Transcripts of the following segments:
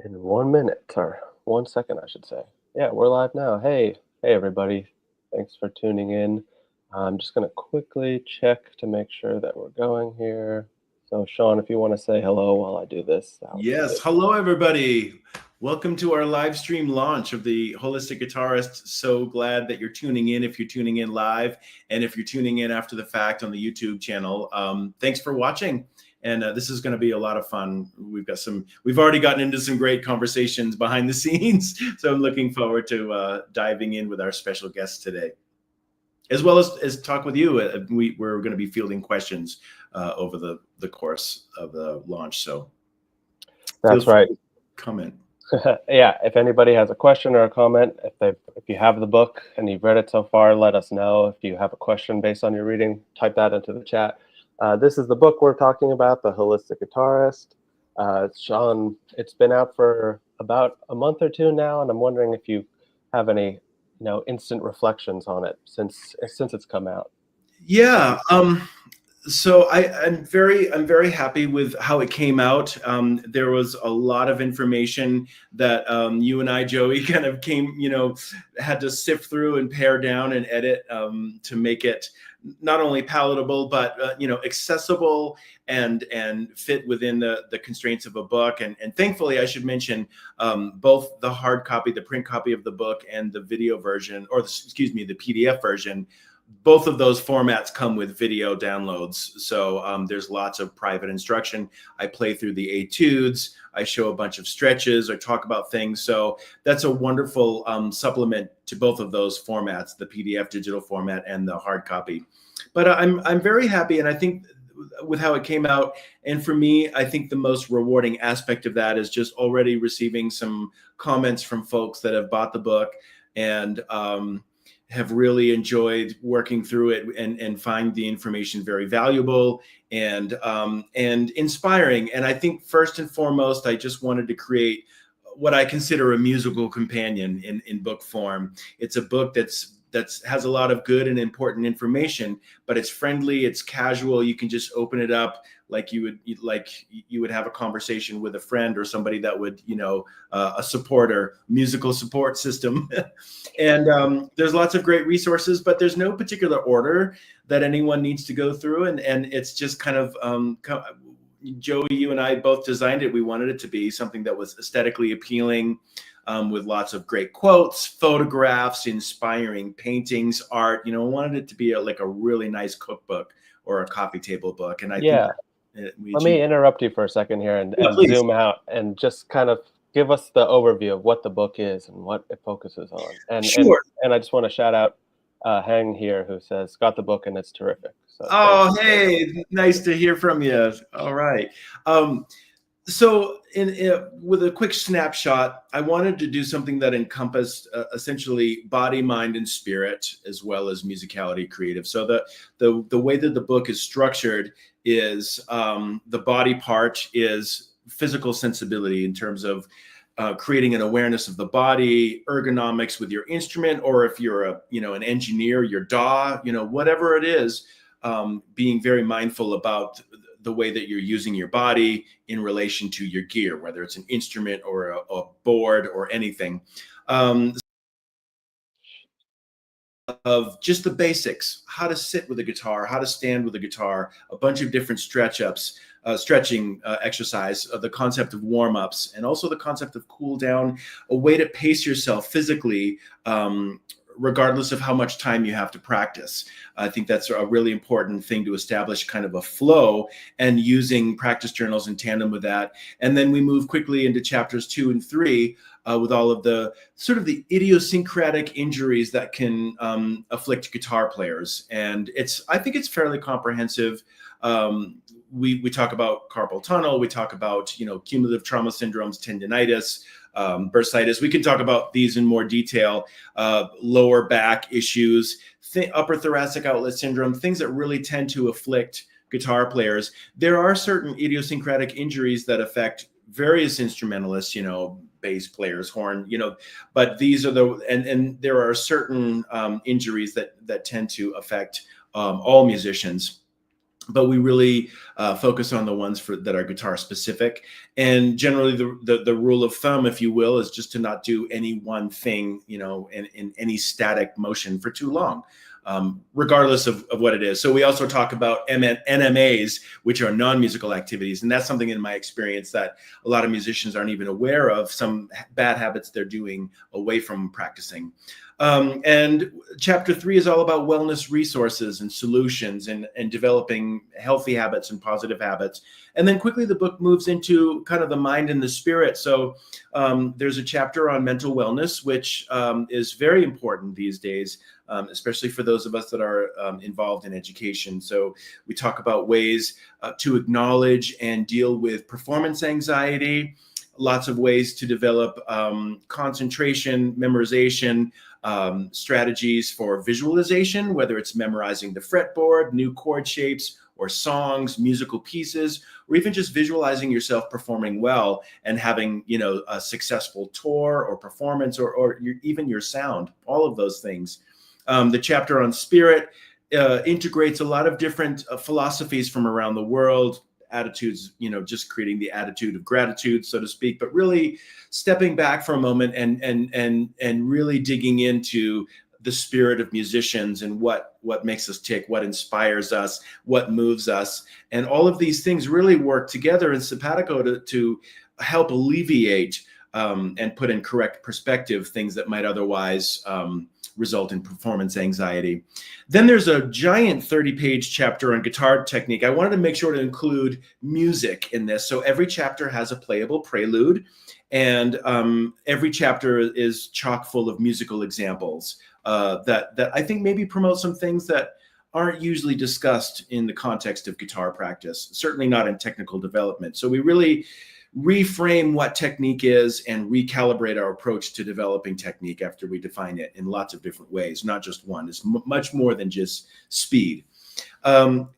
In 1 minute or 1 second, I should say. Yeah, we're live now. Hey, everybody. Thanks for tuning in. I'm just going to quickly check to make sure that we're going here. So, Sean, if you want to say hello while I do this, that would be Yes. great. Hello, everybody. Welcome to our live stream launch of the Holistic Guitarist. So glad that you're tuning in if you're tuning in live, and if you're tuning in after the fact on the YouTube channel. Thanks for watching. And this is going to be a lot of fun. We've already gotten into some great conversations behind the scenes. So I'm looking forward to diving in with our special guests today, as well as talk with you. We're going to be fielding questions over the course of the launch. So feel That's free right. to comment. Yeah, if anybody has a question or a comment, if you have the book and you've read it so far, let us know. If you have a question based on your reading, type that into the chat. This is the book we're talking about, The Holistic Guitarist. Sean, it's been out for about a month or two now, and I'm wondering if you have any, instant reflections on it since it's come out. Yeah. So I'm very happy with how it came out. There was a lot of information that you and I, Joey, kind of had to sift through and pare down and edit to make it not only palatable, but accessible and fit within the constraints of a book. And thankfully, I should mention both the hard copy, the print copy of the book, and the video version, or the PDF version. Both of those formats come with video downloads. So there's lots of private instruction. I play through the etudes. I show a bunch of stretches or talk about things. So that's a wonderful supplement to both of those formats, the PDF digital format and the hard copy. But I'm very happy, and I think with how it came out. And for me, I think the most rewarding aspect of that is just already receiving some comments from folks that have bought the book and have really enjoyed working through it and find the information very valuable and inspiring. And I think first and foremost, I just wanted to create what I consider a musical companion in book form. It's a book that has a lot of good and important information, but it's friendly, it's casual. You can just open it up like you would have a conversation with a friend or somebody that would, a supporter, musical support system. And there's lots of great resources, but there's no particular order that anyone needs to go through. And it's just kind of, Joey, you and I both designed it. We wanted it to be something that was aesthetically appealing, with lots of great quotes, photographs, inspiring paintings, art. Wanted it to be like a really nice cookbook or a coffee table book. And I think let me interrupt you for a second here and please. zoom out and just kind of give us the overview of what the book is and what it focuses on. And Sure. and I just want to shout out Hang here, who says, got the book and it's terrific. So oh, hey, nice to hear from you. All right. So with a quick snapshot, I wanted to do something that encompassed essentially body, mind, and spirit, as well as musicality, creative. So the way that the book is structured is the body part is physical sensibility in terms of creating an awareness of the body, ergonomics with your instrument, or if you're an engineer, your DAW, whatever it is, being very mindful about the way that you're using your body in relation to your gear, whether it's an instrument or a board or anything. Of just the basics, how to sit with a guitar, how to stand with a guitar, a bunch of different stretching exercise, the concept of warm-ups, and also the concept of cool down, a way to pace yourself physically, regardless of how much time you have to practice. I think that's a really important thing to establish kind of a flow, and using practice journals in tandem with that. And then we move quickly into chapters 2 and 3 with all of the sort of the idiosyncratic injuries that can afflict guitar players. And I think it's fairly comprehensive. We talk about carpal tunnel, we talk about, cumulative trauma syndromes, tendinitis, bursitis. We can talk about these in more detail, lower back issues, upper thoracic outlet syndrome, things that really tend to afflict guitar players. There are certain idiosyncratic injuries that affect various instrumentalists, bass players, horn, but these are and there are certain injuries that tend to affect all musicians. but we really focus on the ones that are guitar specific. And generally the rule of thumb, if you will, is just to not do any one thing, in any static motion for too long, regardless of what it is. So we also talk about NMAs, which are non-musical activities. And that's something in my experience that a lot of musicians aren't even aware of, some bad habits they're doing away from practicing. And chapter 3 is all about wellness resources and solutions and developing healthy habits and positive habits. And then quickly the book moves into kind of the mind and the spirit. So there's a chapter on mental wellness, which is very important these days, especially for those of us that are involved in education. So we talk about ways to acknowledge and deal with performance anxiety, lots of ways to develop concentration, memorization, strategies for visualization, whether it's memorizing the fretboard, new chord shapes, or songs, musical pieces, or even just visualizing yourself performing well and having, a successful tour or performance, or even your sound, all of those things. The chapter on spirit integrates a lot of different philosophies from around the world, attitudes, just creating the attitude of gratitude, so to speak, but really stepping back for a moment and really digging into the spirit of musicians and what makes us tick, what inspires us, what moves us. And all of these things really work together in simpatico to help alleviate and put in correct perspective things that might otherwise result in performance anxiety. Then there's a giant 30-page chapter on guitar technique. I wanted to make sure to include music in this. So every chapter has a playable prelude, and every chapter is chock full of musical examples that I think maybe promote some things that aren't usually discussed in the context of guitar practice, certainly not in technical development. So we really reframe what technique is and recalibrate our approach to developing technique after we define it in lots of different ways, not just one. It's much more than just speed. And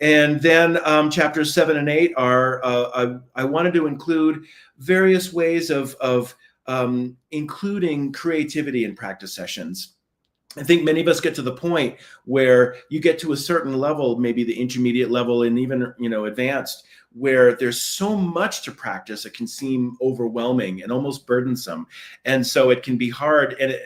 then chapters 7 and 8 are, I wanted to include various ways of including creativity in practice sessions. I think many of us get to the point where you get to a certain level, maybe the intermediate level and even, advanced, where there's so much to practice, it can seem overwhelming and almost burdensome. And so it can be hard and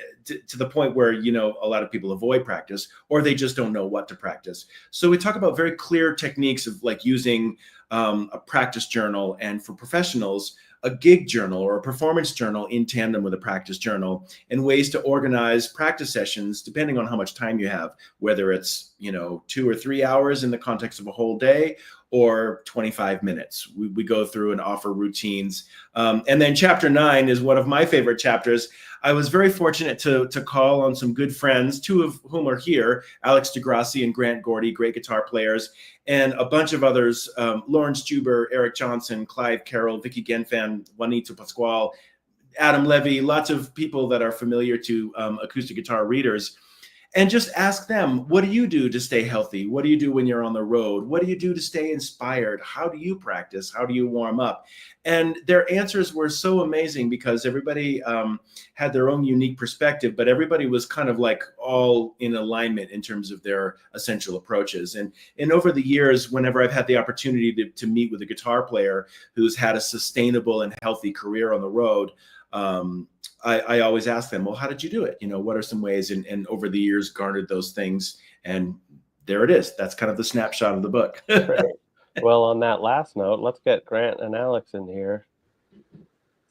to the point where, a lot of people avoid practice or they just don't know what to practice. So we talk about very clear techniques of like using a practice journal, and for professionals, a gig journal or a performance journal in tandem with a practice journal, and ways to organize practice sessions depending on how much time you have, whether it's, 2 or 3 hours in the context of a whole day or 25 minutes. We go through and offer routines. And then chapter 9 is one of my favorite chapters. I was very fortunate to call on some good friends, 2 of whom are here, Alex Grassi and Grant Gordy, great guitar players, and a bunch of others, Lauren Stuber, Eric Johnson, Clive Carroll, Vicky Genfan, Juanito Pascual, Adam Levy, lots of people that are familiar to acoustic guitar readers. And just ask them, what do you do to stay healthy? What do you do when you're on the road? What do you do to stay inspired? How do you practice? How do you warm up? And their answers were so amazing because everybody had their own unique perspective, but everybody was kind of like all in alignment in terms of their essential approaches. And over the years, whenever I've had the opportunity to meet with a guitar player who's had a sustainable and healthy career on the road, I always ask them, well, how did you do it? What are some ways? And over the years garnered those things. And there it is. That's kind of the snapshot of the book. Great. Well, on that last note, let's get Grant and Alex in here.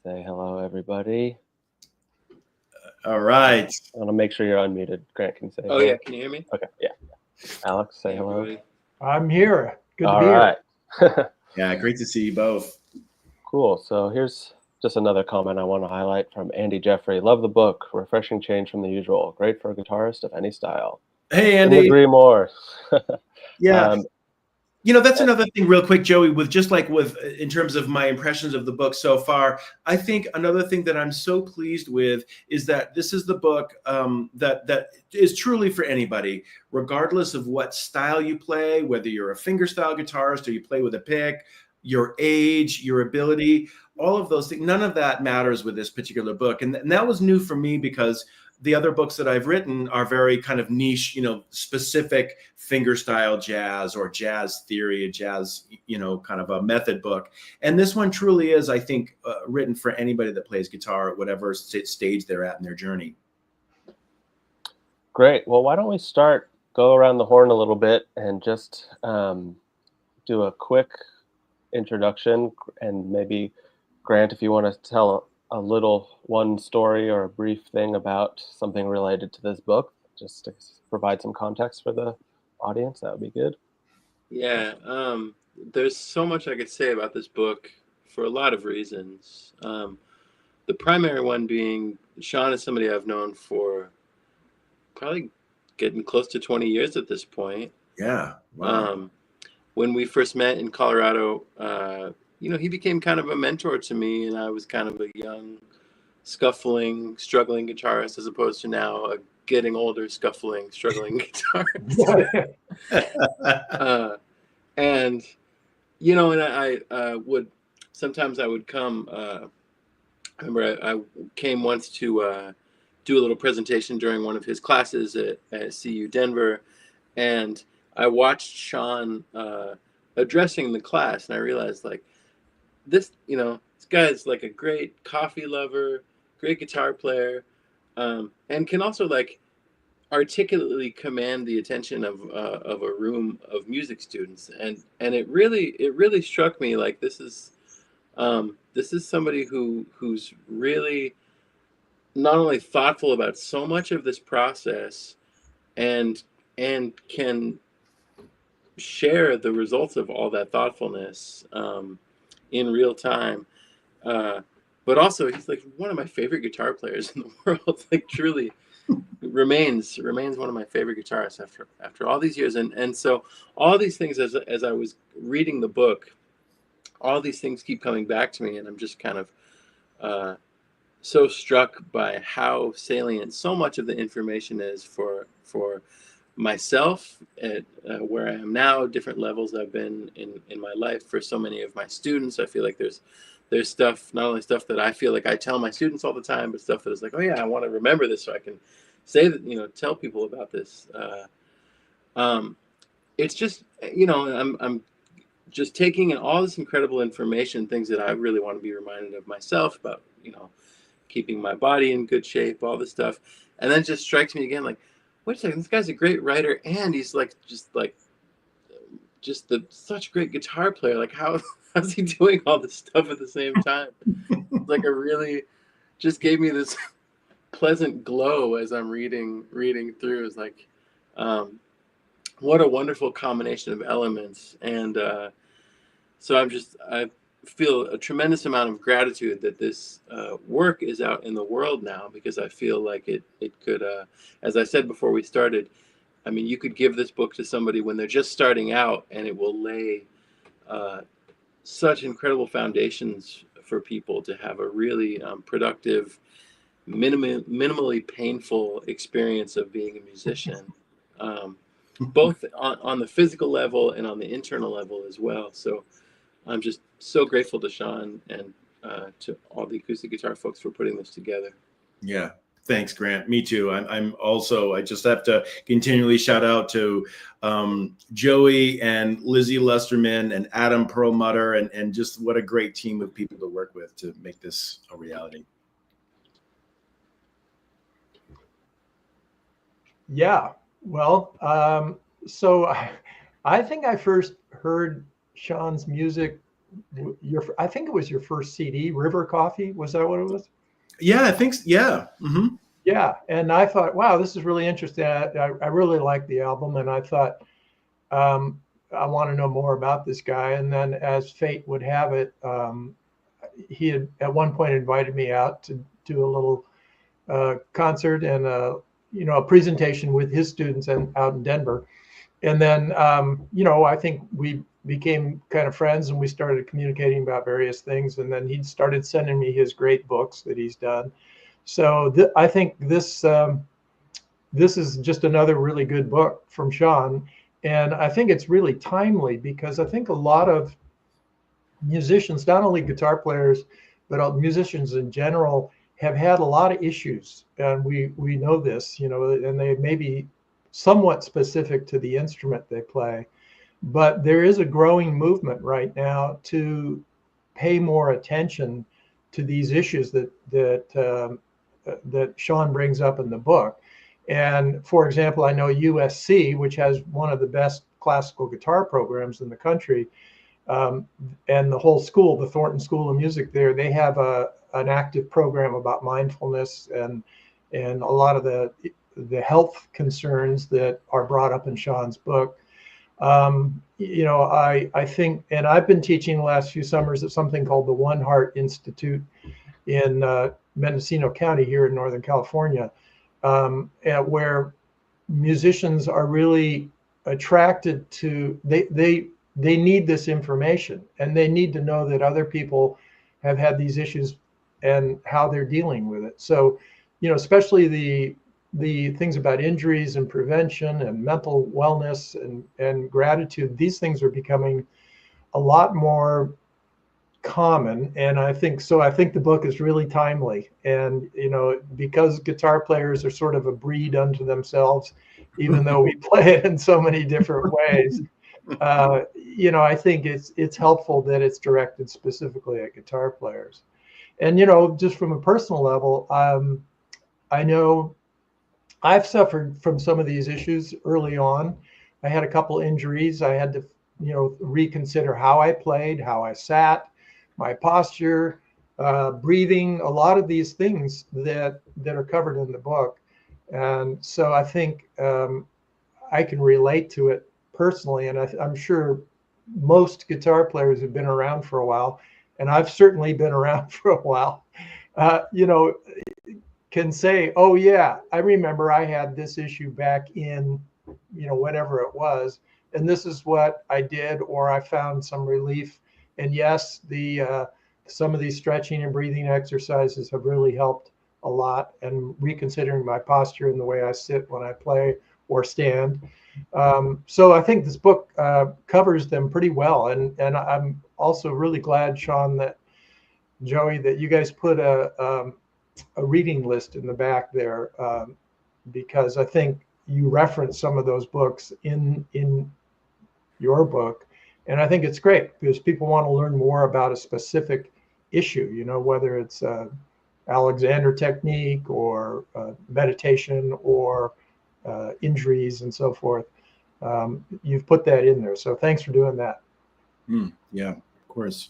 Say hello, everybody. All right. I want to make sure you're unmuted. Grant can say Oh, hello. yeah. Can you hear me? Okay, yeah. Alex, say hello. Everybody. I'm here. Good to All be right. here. Yeah, great to see you both. Cool. So here's just another comment I want to highlight from Andy Jeffrey. Love the book. Refreshing change from the usual. Great for a guitarist of any style. Hey, Couldn't Andy. agree more. Yeah. That's another thing real quick, Joey, with in terms of my impressions of the book so far, I think another thing that I'm so pleased with is that this is the book that is truly for anybody, regardless of what style you play, whether you're a fingerstyle guitarist or you play with a pick, your age, your ability. all of those things, none of that matters with this particular book. And that was new for me, because the other books that I've written are very kind of niche, specific fingerstyle jazz or jazz theory, a jazz, kind of a method book. And this one truly is, I think, written for anybody that plays guitar at whatever stage they're at in their journey. Great. Well, why don't we go around the horn a little bit and just do a quick introduction, and maybe Grant, if you want to tell one story or a brief thing about something related to this book, just to provide some context for the audience, that would be good. Yeah, there's so much I could say about this book for a lot of reasons. The primary one being Sean is somebody I've known for probably getting close to 20 years at this point. Yeah. Wow. When we first met in Colorado, he became kind of a mentor to me, and I was kind of a young, scuffling, struggling guitarist, as opposed to now a getting older, scuffling, struggling guitarist. And I would sometimes come. I remember I came once to do a little presentation during one of his classes at CU Denver, and I watched Sean addressing the class, and I realized, like, this guy's like a great coffee lover, great guitar player, and can also like articulately command the attention of a room of music students, and it really struck me like this is somebody who's really not only thoughtful about so much of this process, and can share the results of all that thoughtfulness in real time, but also he's like one of my favorite guitar players in the world. Like, truly remains one of my favorite guitarists after all these years. And so all these things, as I was reading the book, all these things keep coming back to me, and I'm just kind of so struck by how salient so much of the information is for myself at where I am now, different levels I've been in my life. For so many of my students, I feel like there's stuff, not only stuff that I feel like I tell my students all the time, but stuff that is like, oh yeah, I want to remember this so I can say that, tell people about this. It's just, I'm just taking in all this incredible information, things that I really want to be reminded of myself about, keeping my body in good shape, all this stuff. And then it just strikes me again, like, wait a second, this guy's a great writer, and he's like such a great guitar player. Like, how's he doing all this stuff at the same time? Like, it really just gave me this pleasant glow as I'm reading through. It's like, what a wonderful combination of elements. And so I feel a tremendous amount of gratitude that this work is out in the world now, because I feel like it could, as I said before we started, I mean, you could give this book to somebody when they're just starting out, and it will lay such incredible foundations for people to have a really productive, minimally painful experience of being a musician, both on the physical level and on the internal level as well. So I'm just so grateful to Sean and to all the acoustic guitar folks for putting this together. Yeah. Thanks, Grant. Me too. I'm also, I just have to continually shout out to Joey and Lizzie Lusterman and Adam Perlmutter, and just what a great team of people to work with to make this a reality. Yeah. Well, so I think I first heard Sean's music. I think it was your first CD, River Coffee. Was that what it was? Yeah, I think so. Yeah. Mm-hmm. Yeah. And I thought, wow, this is really interesting. I really liked the album, and I thought, I want to know more about this guy. And then, as fate would have it, he had at one point invited me out to do a little concert and a presentation with his students out in Denver. And then, I think we became kind of friends, and we started communicating about various things. And then he started sending me his great books that he's done. So I think this is just another really good book from Sean. And I think it's really timely, because I think a lot of musicians, not only guitar players, but musicians in general have had a lot of issues, and we know this, you know, and they may be somewhat specific to the instrument they play, but there is a growing movement right now to pay more attention to these issues that Sean brings up in the book. And for example, I know USC, which has one of the best classical guitar programs in the country, and the whole school, the Thornton School of Music there, they have an active program about mindfulness and a lot of the health concerns that are brought up in Sean's book. You know, I think, and I've been teaching the last few summers at something called the One Heart Institute in Mendocino County here in Northern California, where musicians are really attracted to, they need this information, and they need to know that other people have had these issues and how they're dealing with it. So, you know, especially the things about injuries and prevention and mental wellness and gratitude, these things are becoming a lot more common. And I think the book is really timely. And, you know, because guitar players are sort of a breed unto themselves, even though we play it in so many different ways, you know, I think it's helpful that it's directed specifically at guitar players. And, you know, just from a personal level, I know I've suffered from some of these issues early on. I had a couple injuries. I had to, you know, reconsider how I played, how I sat, my posture, breathing, a lot of these things that are covered in the book. And so I think I can relate to it personally. And I'm sure most guitar players have been around for a while, and I've certainly been around for a while, you know, can say, oh yeah, I remember I had this issue back in, you know, whatever it was, and this is what I did, or I found some relief. And yes, some of these stretching and breathing exercises have really helped a lot, and reconsidering my posture and the way I sit when I play or stand. So I think this book covers them pretty well, and I'm also really glad, Sean, that Joey, that you guys put a reading list in the back there, because I think you reference some of those books in your book, and I think it's great because people want to learn more about a specific issue, you know, whether it's Alexander technique or meditation or injuries and so forth. You've put that in there, so thanks for doing that. Yeah, of course.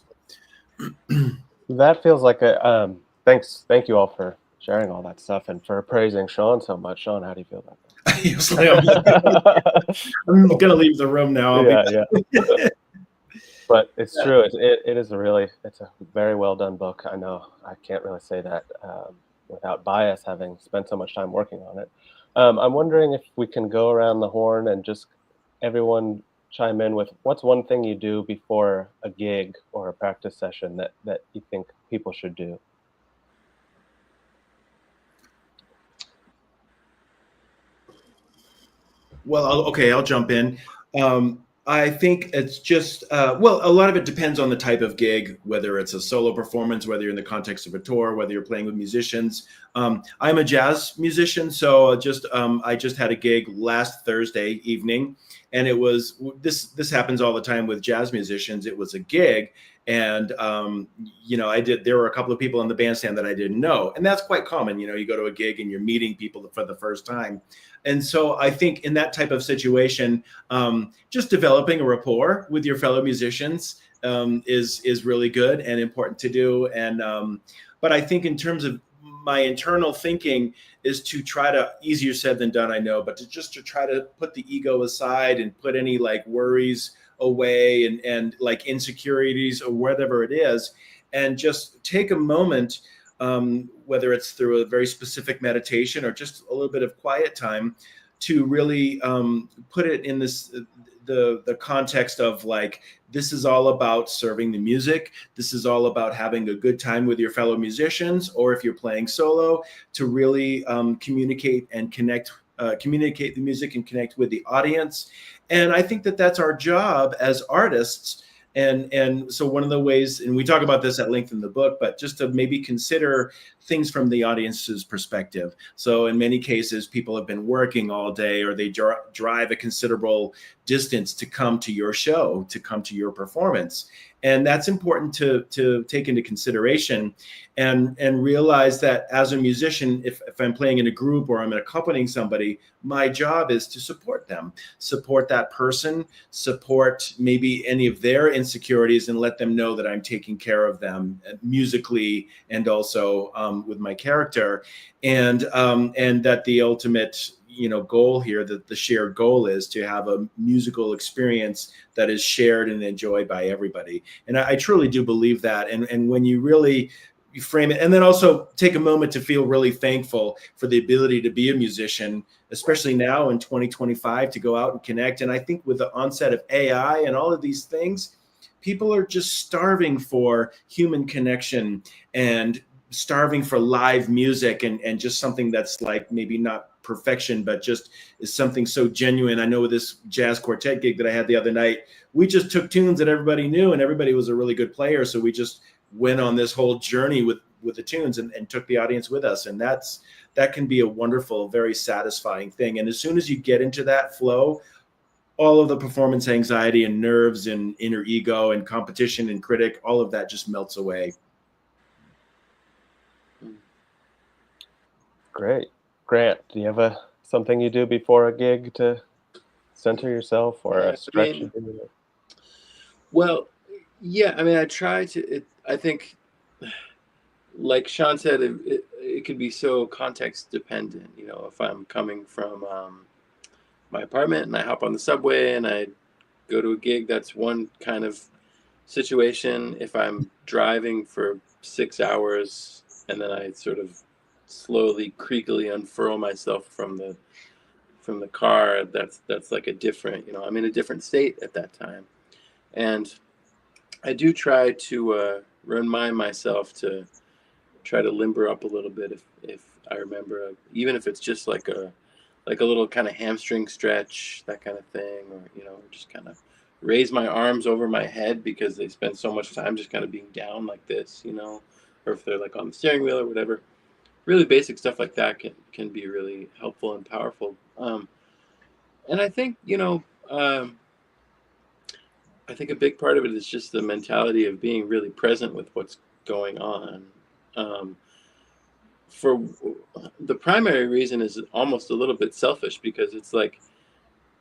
That feels like a thank you all for sharing all that stuff and for praising Sean so much. Sean, how do you feel about that? I'm gonna leave the room now. Yeah. But it's true. It is it's a very well done book. I know I can't really say that without bias, having spent so much time working on it. I'm wondering if we can go around the horn and just everyone chime in with what's one thing you do before a gig or a practice session that you think people should do. Well, I'll jump in. I think it's just, well, a lot of it depends on the type of gig, whether it's a solo performance, whether you're in the context of a tour, whether you're playing with musicians. I'm a jazz musician, so I just had a gig last Thursday evening, and it was, this happens all the time with jazz musicians. It was a gig, and you know, there were a couple of people in the bandstand that I didn't know, and that's quite common. You know, you go to a gig and you're meeting people for the first time. And so I think in that type of situation, just developing a rapport with your fellow musicians is really good and important to do. And but I think in terms of my internal thinking is to try to, easier said than done, I know, but to try to put the ego aside and put any like worries away and like insecurities or whatever it is, and just take a moment, whether it's through a very specific meditation or just a little bit of quiet time, to really put it in the context of like, this is all about serving the music. This is all about having a good time with your fellow musicians, or if you're playing solo, to really communicate and connect, communicate the music and connect with the audience. And I think that that's our job as artists, And so one of the ways, and we talk about this at length in the book, but just to maybe consider things from the audience's perspective. So in many cases, people have been working all day, or they drive a considerable distance to come to your show, to come to your performance. And that's important to take into consideration, and realize that as a musician, if I'm playing in a group or I'm accompanying somebody, my job is to support them, support that person, support maybe any of their insecurities, and let them know that I'm taking care of them musically and also with my character, and that the ultimate goal here, that the shared goal is to have a musical experience that is shared and enjoyed by everybody. And I truly do believe that. And when you really frame it, and then also take a moment to feel really thankful for the ability to be a musician, especially now in 2025, to go out and connect. And I think with the onset of AI and all of these things, people are just starving for human connection and starving for live music, and just something that's like maybe not perfection, but just is something so genuine. I know with this jazz quartet gig that I had the other night, we just took tunes that everybody knew, and everybody was a really good player. So we just went on this whole journey with the tunes, and took the audience with us. And that can be a wonderful, very satisfying thing. And as soon as you get into that flow, all of the performance anxiety and nerves and inner ego and competition and critic, all of that just melts away. Great. Grant, do you have something you do before a gig to center yourself, or a stretch you do? Well, yeah, I mean, I try to, I think, like Sean said, it could be so context dependent. If I'm coming from my apartment and I hop on the subway and I go to a gig, that's one kind of situation. If I'm driving for 6 hours and then I sort of slowly, creakily unfurl myself from the car, that's like a different, I'm in a different state at that time. And I do try to remind myself to try to limber up a little bit if I remember, even if it's just like a little kind of hamstring stretch, that kind of thing, or just kind of raise my arms over my head because they spend so much time just kind of being down like this, or if they're like on the steering wheel or whatever. Really basic stuff like that can be really helpful and powerful. And I think I think a big part of it is just the mentality of being really present with what's going on. For the primary reason is almost a little bit selfish, because it's like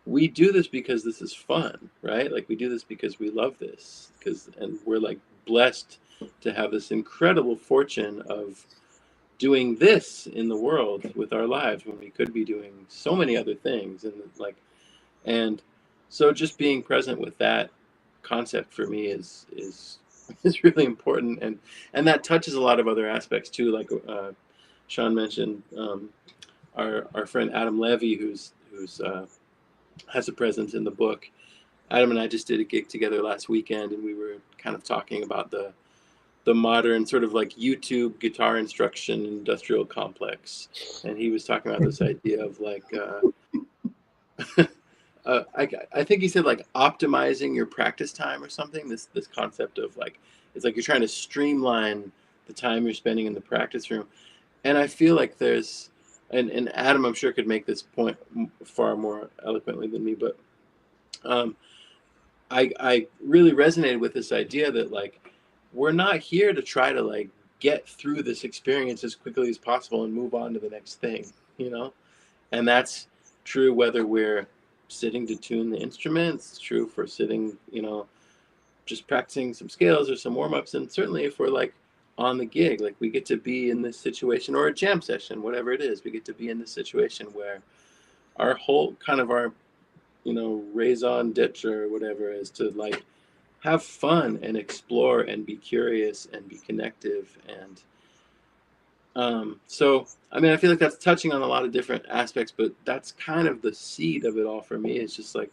we do this because this is fun, right? Like we do this because we love this, and we're like blessed to have this incredible fortune of doing this in the world with our lives when we could be doing so many other things. And so just being present with that concept for me is really important, and that touches a lot of other aspects too. Like Sean mentioned, our friend Adam Levy, who's has a presence in the book. Adam and I just did a gig together last weekend, and we were kind of talking about the modern sort of like YouTube guitar instruction industrial complex. And he was talking about this idea of like, I think he said like optimizing your practice time or something. This concept of like, it's like you're trying to streamline the time you're spending in the practice room. And I feel like there's, and Adam, I'm sure, could make this point far more eloquently than me, but I really resonated with this idea that like, we're not here to try to like get through this experience as quickly as possible and move on to the next thing, and that's true whether we're sitting to tune the instruments. It's true for sitting, just practicing some scales or some warm-ups, and certainly if we're like on the gig, like we get to be in this situation, or a jam session, whatever it is, we get to be in this situation where our whole kind of our raison d'etre or whatever is to like have fun and explore and be curious and be connective. And so, I mean, I feel like that's touching on a lot of different aspects, but that's kind of the seed of it all for me. It's just like,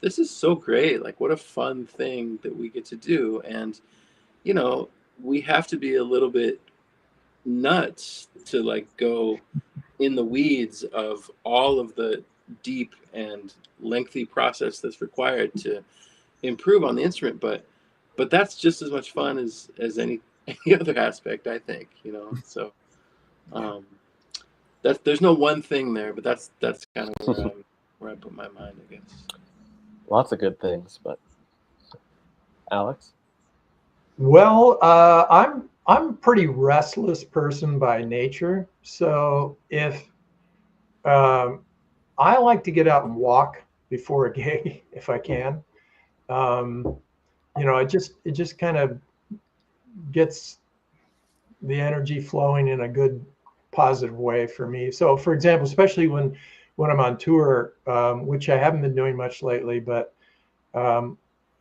this is so great. Like, what a fun thing that we get to do. And, we have to be a little bit nuts to like go in the weeds of all of the deep and lengthy process that's required to improve on the instrument. But but that's just as much fun as any other aspect, I think, you know. So there's no one thing there, but that's kind of where I put my mind, I guess. Lots of good things, but Alex? Well, I'm a pretty restless person by nature. So if I like to get out and walk before a gig if I can. You know, it just kind of gets the energy flowing in a good, positive way for me. So, for example, especially when I'm on tour, which I haven't been doing much lately, but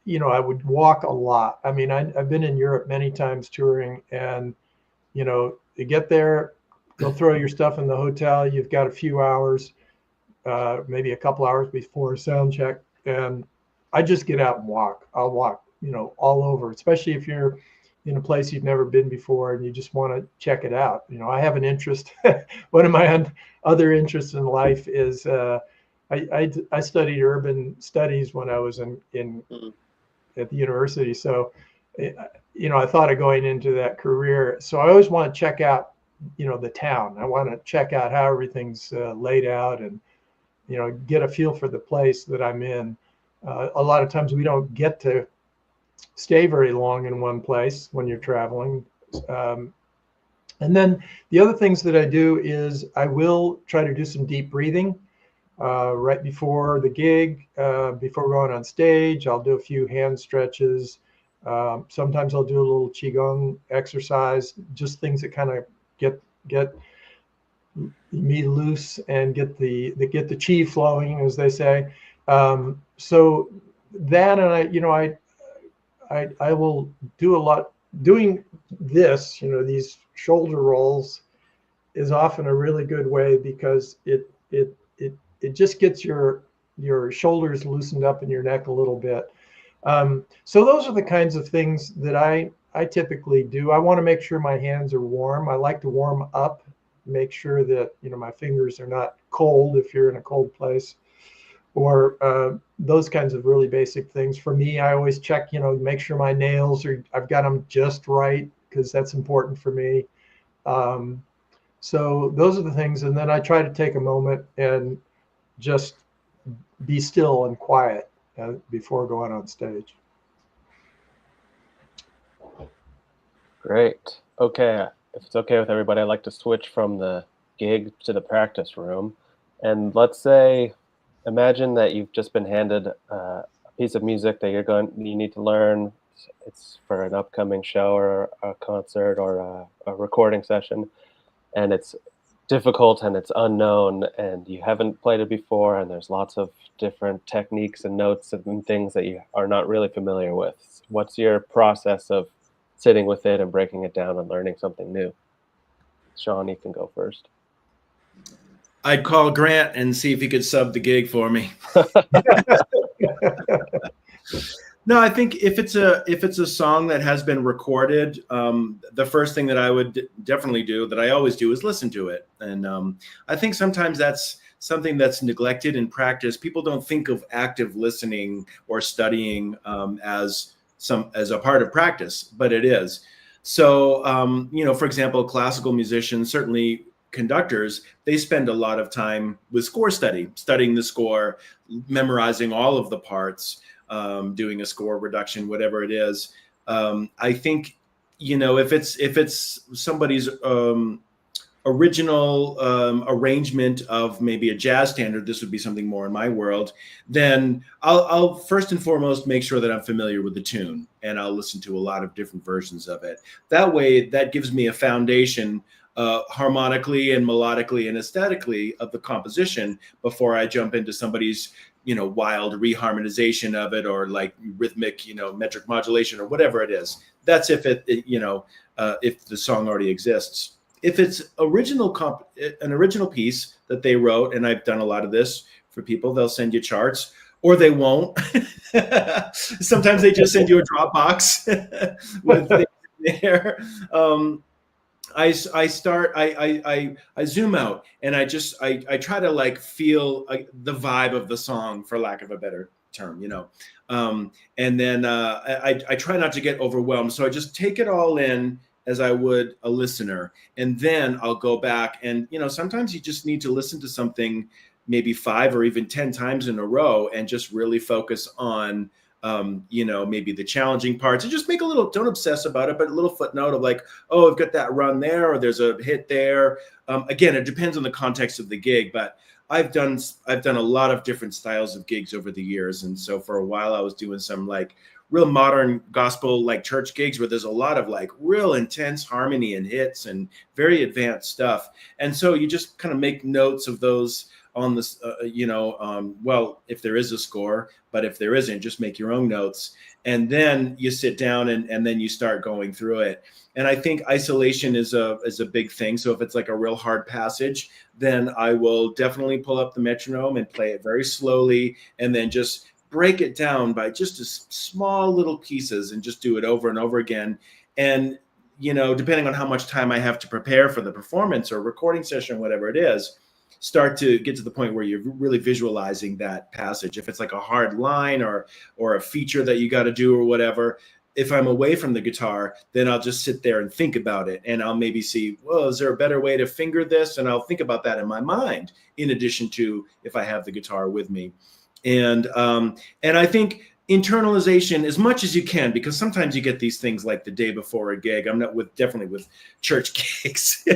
you know, I would walk a lot. I mean, I've been in Europe many times touring, and you know, you get there, they'll throw your stuff in the hotel. You've got a few hours, maybe a couple hours before sound check, and I just get out and walk. I'll walk, you know, all over, especially if you're in a place you've never been before and you just want to check it out. You know, I have an interest. One of my other interests in life is I studied urban studies when I was in at the university. So, you know, I thought of going into that career. So I always want to check out, you know, the town. I want to check out how everything's laid out and, you know, get a feel for the place that I'm in. A lot of times we don't get to stay very long in one place when you're traveling. And then the other things that I do is I will try to do some deep breathing right before the gig, before going on stage. I'll do a few hand stretches. Sometimes I'll do a little qigong exercise, just things that kind of get me loose and get the chi flowing, as they say. So that, and I will do a lot doing this, you know, these shoulder rolls is often a really good way because it just gets your shoulders loosened up in your neck a little bit. So those are the kinds of things that I typically do. I want to make sure my hands are warm. I like to warm up, make sure that, you know, my fingers are not cold if you're in a cold place, or those kinds of really basic things. For me, I always check, you know, make sure my nails I've got them just right, because that's important for me. So those are the things. And then I try to take a moment and just be still and quiet before going on stage. Great. Okay. If it's okay with everybody, I'd like to switch from the gig to the practice room. And let's say, imagine that you've just been handed a piece of music that you need to learn. It's for an upcoming show or a concert or a recording session, and it's difficult and it's unknown and you haven't played it before, and there's lots of different techniques and notes and things that you are not really familiar with. What's your process of sitting with it and breaking it down and learning something new? Sean, you can go first. I'd call Grant and see if he could sub the gig for me. No, I think if it's a song that has been recorded, the first thing that I would definitely do, that I always do, is listen to it. And I think sometimes that's something that's neglected in practice. People don't think of active listening or studying as a part of practice, but it is. So, you know, for example, classical musicians, certainly conductors, they spend a lot of time with score studying the score, memorizing all of the parts, doing a score reduction, whatever it is. I think, you know, if it's somebody's original arrangement of maybe a jazz standard, this would be something more in my world, then I'll first and foremost make sure that I'm familiar with the tune, and I'll listen to a lot of different versions of it. That way, that gives me a foundation harmonically and melodically and aesthetically of the composition before I jump into somebody's, you know, wild reharmonization of it, or like rhythmic, you know, metric modulation or whatever it is. That's if if the song already exists. If it's an original piece that they wrote, and I've done a lot of this for people, they'll send you charts, or they won't. Sometimes they just send you a Dropbox with things in there. I zoom out, and I try to like feel the vibe of the song, for lack of a better term, you know. And then I try not to get overwhelmed. So I just take it all in as I would a listener. And then I'll go back and, you know, sometimes you just need to listen to something maybe 5 or even 10 times in a row and just really focus on, you know, maybe the challenging parts, and just make a little, don't obsess about it, but a little footnote of like, oh, I've got that run there, or there's a hit there. Again, it depends on the context of the gig, but I've done a lot of different styles of gigs over the years. And so for a while I was doing some like real modern gospel, like church gigs where there's a lot of like real intense harmony and hits and very advanced stuff. And so you just kind of make notes of those on this, you know, well, if there is a score, but if there isn't, just make your own notes. And then you sit down and then you start going through it. And I think isolation is a big thing. So if it's like a real hard passage, then I will definitely pull up the metronome and play it very slowly, and then just break it down by just small little pieces and just do it over and over again. And, you know, depending on how much time I have to prepare for the performance or recording session, whatever it is, start to get to the point where you're really visualizing that passage. If it's like a hard line or a feature that you got to do or whatever, if I'm away from the guitar, then I'll just sit there and think about it. And I'll maybe see, well, is there a better way to finger this? And I'll think about that in my mind, in addition to if I have the guitar with me. And I think internalization as much as you can, because sometimes you get these things like the day before a gig. I'm not definitely with church gigs,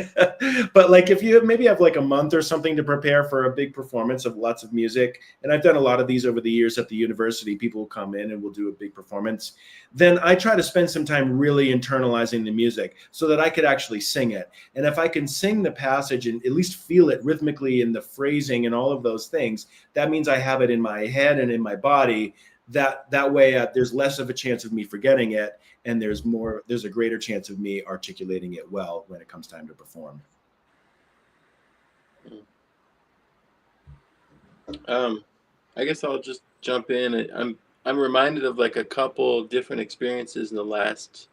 but like if you maybe have like a month or something to prepare for a big performance of lots of music, and I've done a lot of these over the years at the university, people will come in and we'll do a big performance, then I try to spend some time really internalizing the music so that I could actually sing it. And if I can sing the passage and at least feel it rhythmically in the phrasing and all of those things, that means I have it in my head and in my body. That way there's less of a chance of me forgetting it, and there's a greater chance of me articulating it well when it comes time to perform. I guess I'll just jump in. I'm reminded of like a couple different experiences in the last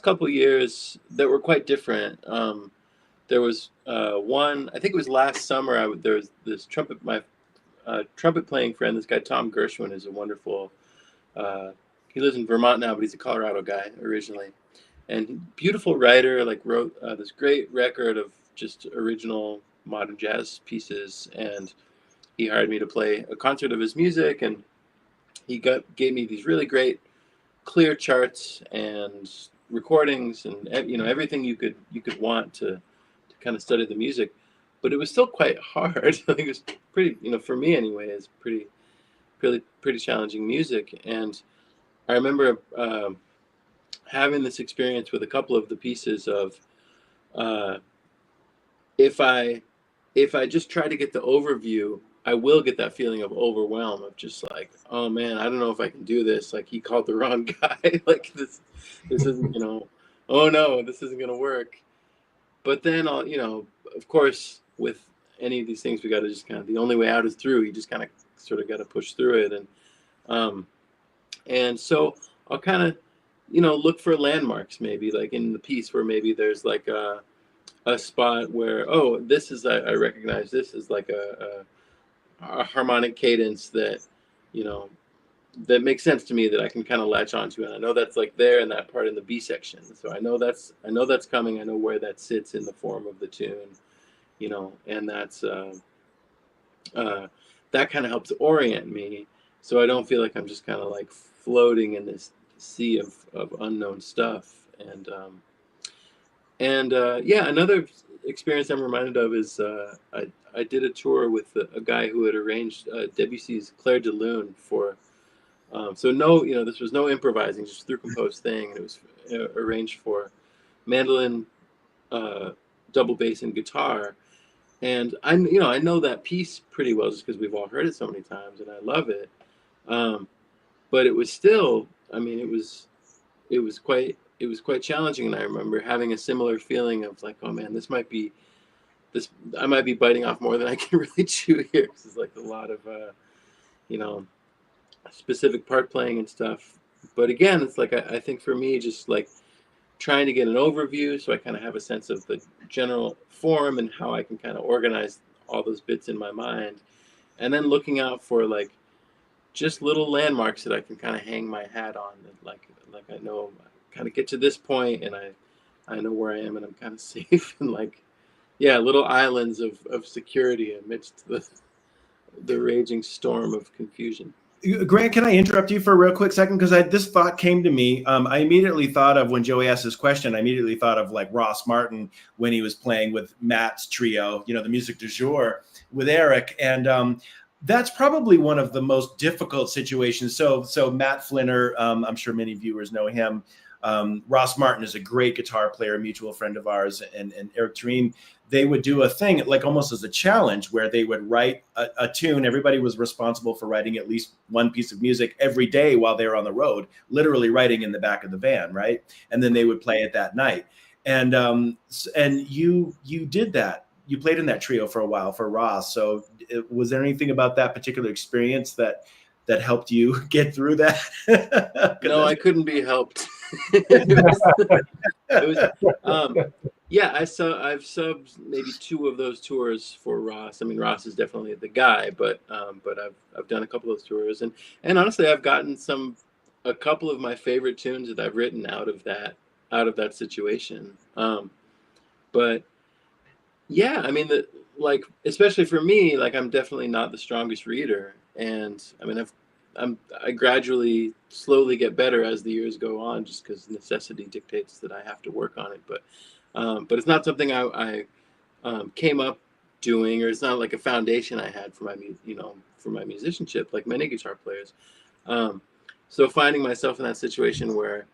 couple years that were quite different. There was one, I think it was last summer. There was this my trumpet playing friend, this guy Tom Gershwin, is a wonderful, he lives in Vermont now, but he's a Colorado guy originally, and beautiful writer, like wrote this great record of just original modern jazz pieces. And he hired me to play a concert of his music, and he gave me these really great clear charts and recordings and, you know, everything you could want to kind of study the music. But it was still quite hard. I think it was pretty, you know, for me anyway, it's pretty challenging music. And I remember having this experience with a couple of the pieces of if I just try to get the overview, I will get that feeling of overwhelm, of just like, oh man, I don't know if I can do this. Like, he called the wrong guy. Like this isn't, you know, oh no, this isn't gonna work. But then I'll, you know, of course, with any of these things, we got to just kind of, the only way out is through. You just kind of sort of got to push through it. And so I'll kind of, you know, look for landmarks, maybe like in the piece where maybe there's like a spot where, oh, this is, I recognize this is like a harmonic cadence that, you know, that makes sense to me, that I can kind of latch onto. And I know that's like there in that part in the B section. So I know that's coming. I know where that sits in the form of the tune, you know, and that's, that kind of helps orient me. So I don't feel like I'm just kind of like floating in this sea of unknown stuff. And yeah, another experience I'm reminded of is I did a tour with a guy who had arranged Debussy's Clair de Lune for, so no, you know, this was no improvising, just through composed thing. And it was arranged for mandolin, double bass, and guitar. And I know that piece pretty well just because we've all heard it so many times, and I love it. But it was still, I mean, it was quite challenging. And I remember having a similar feeling of like, oh man, I might be biting off more than I can really chew here. This is like a lot of, you know, specific part playing and stuff. But again, it's like, I think for me, just like trying to get an overview so I kind of have a sense of the general form and how I can kind of organize all those bits in my mind. And then looking out for like just little landmarks that I can kind of hang my hat on, and like I know I kind of get to this point, and I know where I am, and I'm kind of safe, and like, yeah, little islands of security amidst the raging storm of confusion. Grant, can I interrupt you for a real quick second? Because this thought came to me. I immediately thought of, when Joey asked this question, I immediately thought of like Ross Martin when he was playing with Matt's trio, you know, the music du jour with Eric. And that's probably one of the most difficult situations. So Matt Flinner, I'm sure many viewers know him. Ross Martin is a great guitar player, a mutual friend of ours, and Eric Tureen. They would do a thing like almost as a challenge where they would write a tune. Everybody was responsible for writing at least one piece of music every day while they were on the road, literally writing in the back of the van, right? And then they would play it that night. And you did that. You played in that trio for a while for Ross. So was there anything about that particular experience that helped you get through that? No, I couldn't be helped. it was yeah, I've subbed maybe 2 of those tours for Ross. I mean, Ross is definitely the guy, but I've done a couple of those tours, and honestly, I've gotten a couple of my favorite tunes that I've written out of that situation. But yeah, I mean, like, especially for me, like, I'm definitely not the strongest reader, and I mean, I gradually, slowly get better as the years go on, just because necessity dictates that I have to work on it. But it's not something I came up doing, or it's not like a foundation I had for my musicianship, like many guitar players. So finding myself in that situation where,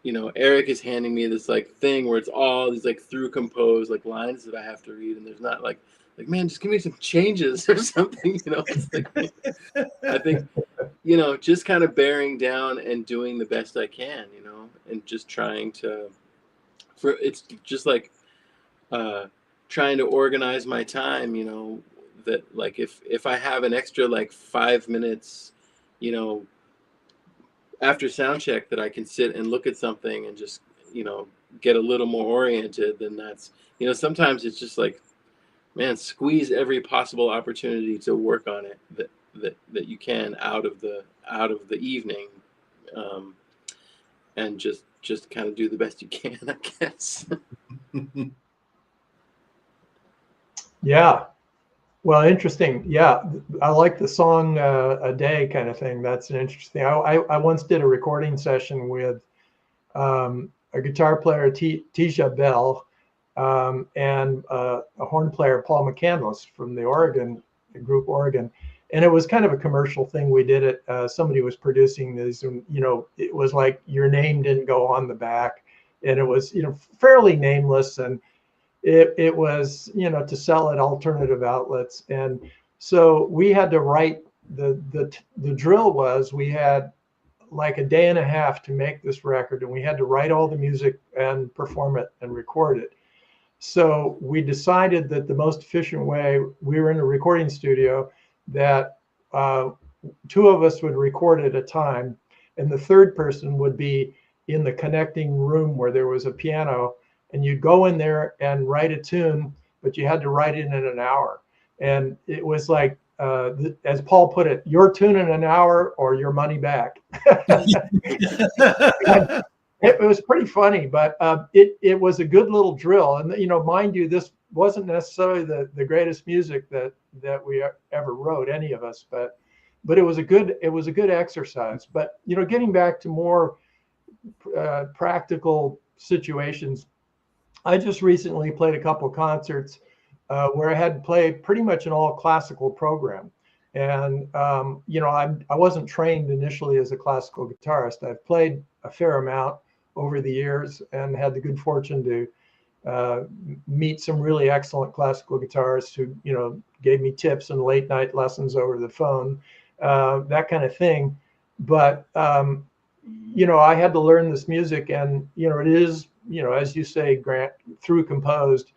you know, Eric is handing me this like thing where it's all these like through composed like lines that I have to read, and there's not like, man, just give me some changes or something, you know. It's like, I think, you know, just kind of bearing down and doing the best I can, you know, and just trying to, it's just like trying to organize my time, you know, that like if I have an extra like 5 minutes, you know, after sound check that I can sit and look at something and just, you know, get a little more oriented, then that's, you know, sometimes it's just like, man, squeeze every possible opportunity to work on it that you can out of the evening, and just kind of do the best you can, I guess. Yeah. Well, interesting. Yeah, I like the song "A Day" kind of thing. That's an interesting. I once did a recording session with a guitar player, Tisha Bell, and a horn player, Paul McCandless from the group Oregon. And it was kind of a commercial thing. We did it. Somebody was producing this, and you know, it was like your name didn't go on the back, and it was, you know, fairly nameless, and it was, you know, to sell at alternative outlets. And so we had to write the drill was we had like a day and a half to make this record, and we had to write all the music and perform it and record it. So we decided that the most efficient way, we were in a recording studio, that 2 of us would record at a time, and the third person would be in the connecting room where there was a piano, and you'd go in there and write a tune, but you had to write it in an hour. And it was like, as Paul put it, your tune in an hour or your money back. It was pretty funny, but it was a good little drill. And, you know, mind you, this wasn't necessarily the greatest music that we ever wrote, any of us, but it was a good exercise. But, you know, getting back to more practical situations, I just recently played a couple concerts where I had to play pretty much an all classical program. And, you know, I wasn't trained initially as a classical guitarist. I've played a fair amount over the years and had the good fortune to meet some really excellent classical guitarists who, you know, gave me tips and late night lessons over the phone, that kind of thing. But, you know, I had to learn this music, and, you know, it is, you know, as you say, Grant, through composed,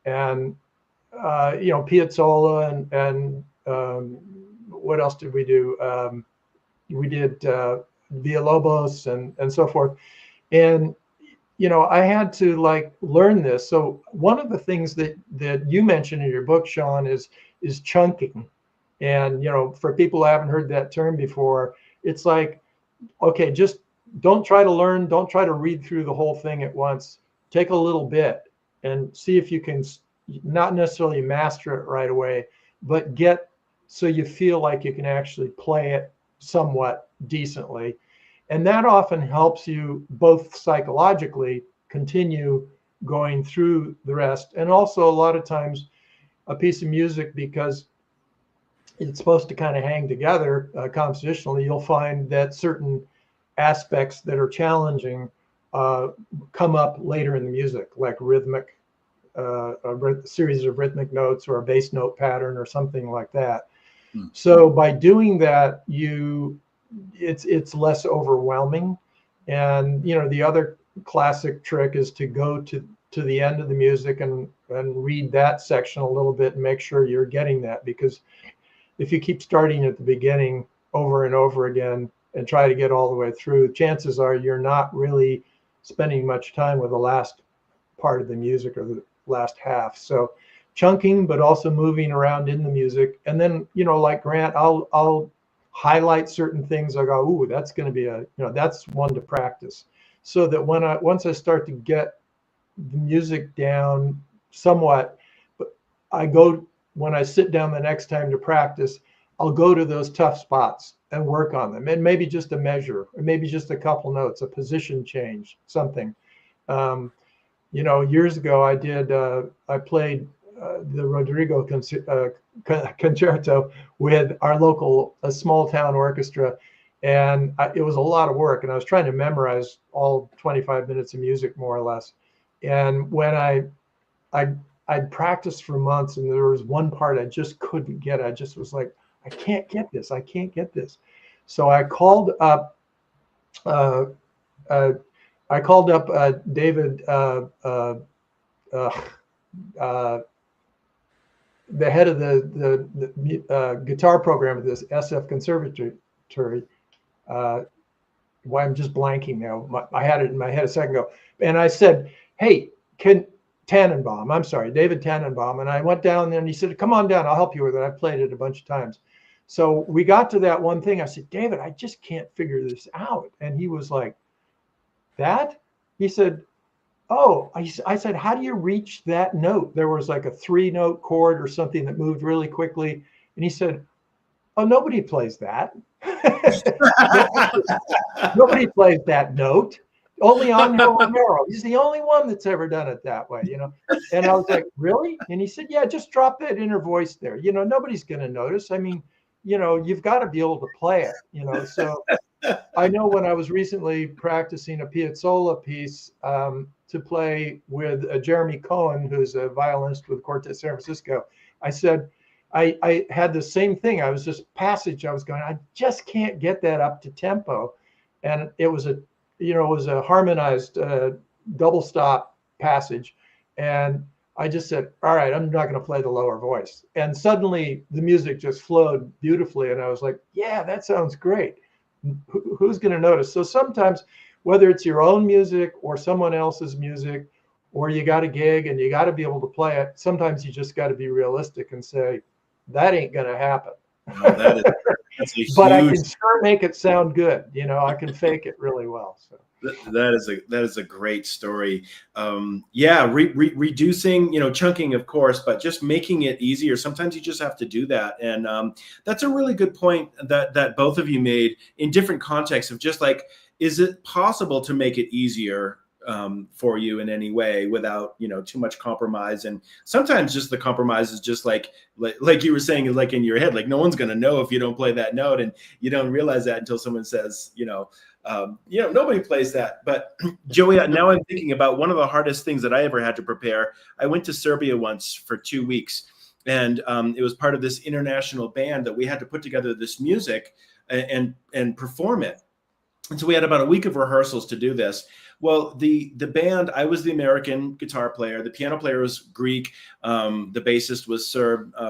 and, you know, Piazzolla and what else did we do? We did Villalobos and so forth. And, you know, I had to like learn this. So one of the things that you mentioned in your book, Sean, is chunking. And, for people who haven't heard that term before, it's like, okay, just don't try to learn, don't try to read through the whole thing at once. Take a little bit and see if you can not necessarily master it right away, but get so you feel like you can actually play it somewhat decently. And that often helps you both psychologically continue going through the rest. And also a lot of times a piece of music, because it's supposed to kind of hang together compositionally, you'll find that certain aspects that are challenging come up later in the music, like rhythmic, a series of rhythmic notes or a bass note pattern or something like that. So by doing that, it's less overwhelming. And the other classic trick is to go to the end of the music and read that section a little bit and make sure you're getting that, because if you keep starting at the beginning over and over again and try to get all the way through, chances are you're not really spending much time with the last part of the music or the last half. So chunking, but also moving around in the music. And then, like Grant, I'll highlight certain things. I go, ooh, that's going to be that's one to practice. So that once I start to get the music down somewhat, when I sit down the next time to practice, I'll go to those tough spots and work on them. And maybe just a measure, or maybe just a couple notes, a position change, something. Years ago I played the Rodrigo concerto with our local small town orchestra. And it was a lot of work. And I was trying to memorize all 25 minutes of music, more or less. And when I'd practiced for months, and there was one part I just couldn't get. I just was like, I can't get this. I can't get this. So I called up David, the head of the guitar program at this SF Conservatory. Why I'm just blanking now. I had it in my head a second ago. And I said, hey, Tannenbaum, I'm sorry, David Tannenbaum. And I went down there and he said, come on down, I'll help you with it. I've played it a bunch of times. So we got to that one thing. I said, David, I just can't figure this out. And he was like, that? He said, oh, I said, how do you reach that note? There was like a 3-note chord or something that moved really quickly. And he said, oh, nobody plays that. Nobody plays that note. Only Angel Romero. He's the only one that's ever done it that way, And I was like, really? And he said, yeah, just drop that inner voice there. Nobody's going to notice. I mean, you've got to be able to play it, So I know when I was recently practicing a Piazzolla piece to play with Jeremy Cohen, who's a violinist with Quartet San Francisco, I said, I had the same thing. I was just passage. I was going, I just can't get that up to tempo. And it was a harmonized double stop passage. And I just said, all right, I'm not going to play the lower voice. And suddenly the music just flowed beautifully. And I was like, yeah, that sounds great. Who's going to notice? So sometimes, whether it's your own music or someone else's music, or you got a gig and you got to be able to play it, sometimes you just got to be realistic and say, that ain't going to happen. No, but I can sure make it sound good. I can fake it really well. So that is a great story. Reducing, chunking, of course, but just making it easier. Sometimes you just have to do that. And that's a really good point that both of you made in different contexts of just like, is it possible to make it easier for you in any way without too much compromise? And sometimes just the compromise is just like you were saying, like in your head, like no one's going to know if you don't play that note, and you don't realize that until someone says nobody plays that. But Joey, now I'm thinking about one of the hardest things that I ever had to prepare. I went to Serbia once for 2 weeks, and it was part of this international band that we had to put together this music and perform it. And so we had about a week of rehearsals to do this. Well, the band, I was the American guitar player. The piano player was Greek. The bassist was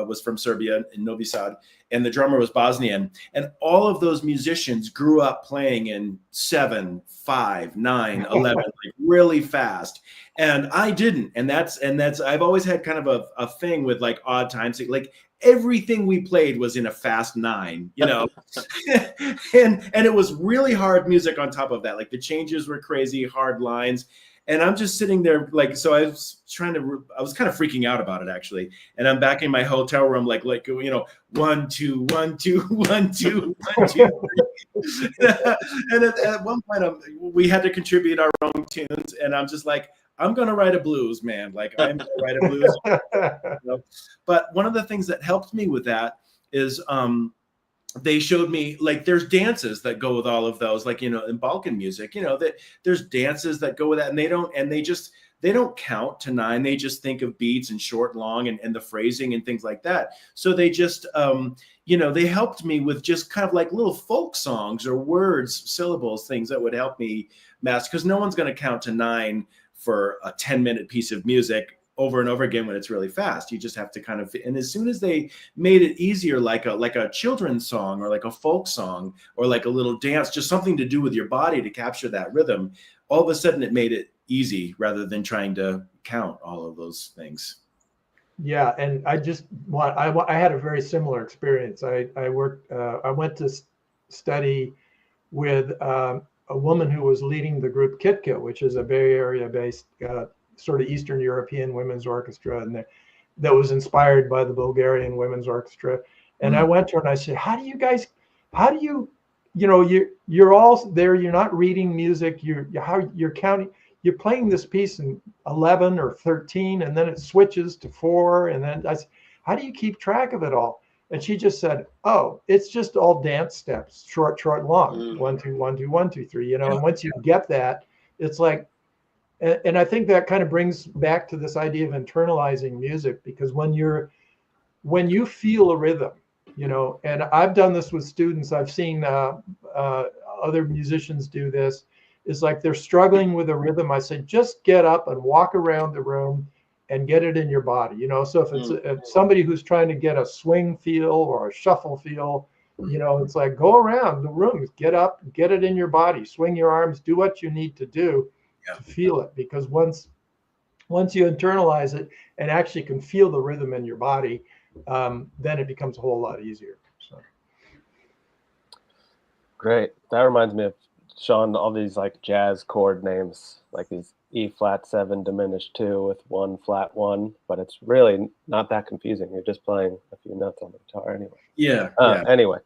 was from Serbia in Novi Sad, and the drummer was Bosnian. And all of those musicians grew up playing in 7, 5, 9, 11, like really fast. And I didn't. And that's I've always had kind of a thing with like odd times. Like everything we played was in a fast 9, you know. and it was really hard music on top of that. Like the changes were crazy, hard lines. And I'm just sitting there, like, so I was kind of freaking out about it actually. And I'm back in my hotel room, like, you know, 1, 2, 1, 2, 1, 2, 1, 2, 3. And at one point, we had to contribute our own tunes, and I'm just like, I'm gonna write a blues, man. Like I'm gonna write a blues. You know? But one of the things that helped me with that is they showed me like there's dances that go with all of those, like, you know, in Balkan music, you know, that there's dances that go with that, and they don't count to 9. They just think of beats and short, long, and the phrasing and things like that. So they just, you know, they helped me with just kind of like little folk songs or words, syllables, things that would help me master, because no one's going to count to 9 for a 10-minute piece of music over and over again when it's really fast. You just have to kind of, and as soon as they made it easier, like a children's song or like a folk song or like a little dance, just something to do with your body to capture that rhythm, all of a sudden it made it easy rather than trying to count all of those things. Yeah, and I had a very similar experience. I went to study with a woman who was leading the group Kitka, which is a Bay Area-based sort of Eastern European women's orchestra, and that was inspired by the Bulgarian women's orchestra. And I went to her and I said, how do you, you know, you're all there, you're not reading music, you're counting, you're playing this piece in 11 or 13, and then it switches to 4, and then I said, how do you keep track of it all? And she just said, oh, it's just all dance steps, short, long, 1, 2, 1, 2, 1, 2, 3, you know. And once you get that, it's like, and I think that kind of brings back to this idea of internalizing music, because when you feel a rhythm, you know, and I've done this with students, I've seen other musicians do this, is like they're struggling with a rhythm. I say, just get up and walk around the room and get it in your body, you know. So if somebody who's trying to get a swing feel or a shuffle feel, you know, it's like, go around the room, get up, get it in your body, swing your arms, do what you need to do to feel it. Because once you internalize it and actually can feel the rhythm in your body, then it becomes a whole lot easier. So. Great. That reminds me of, Sean, all these like jazz chord names, like these E flat 7 diminished 2 with 1 flat 1, but it's really not that confusing. You're just playing a few notes on the guitar anyway. Yeah. Anyway,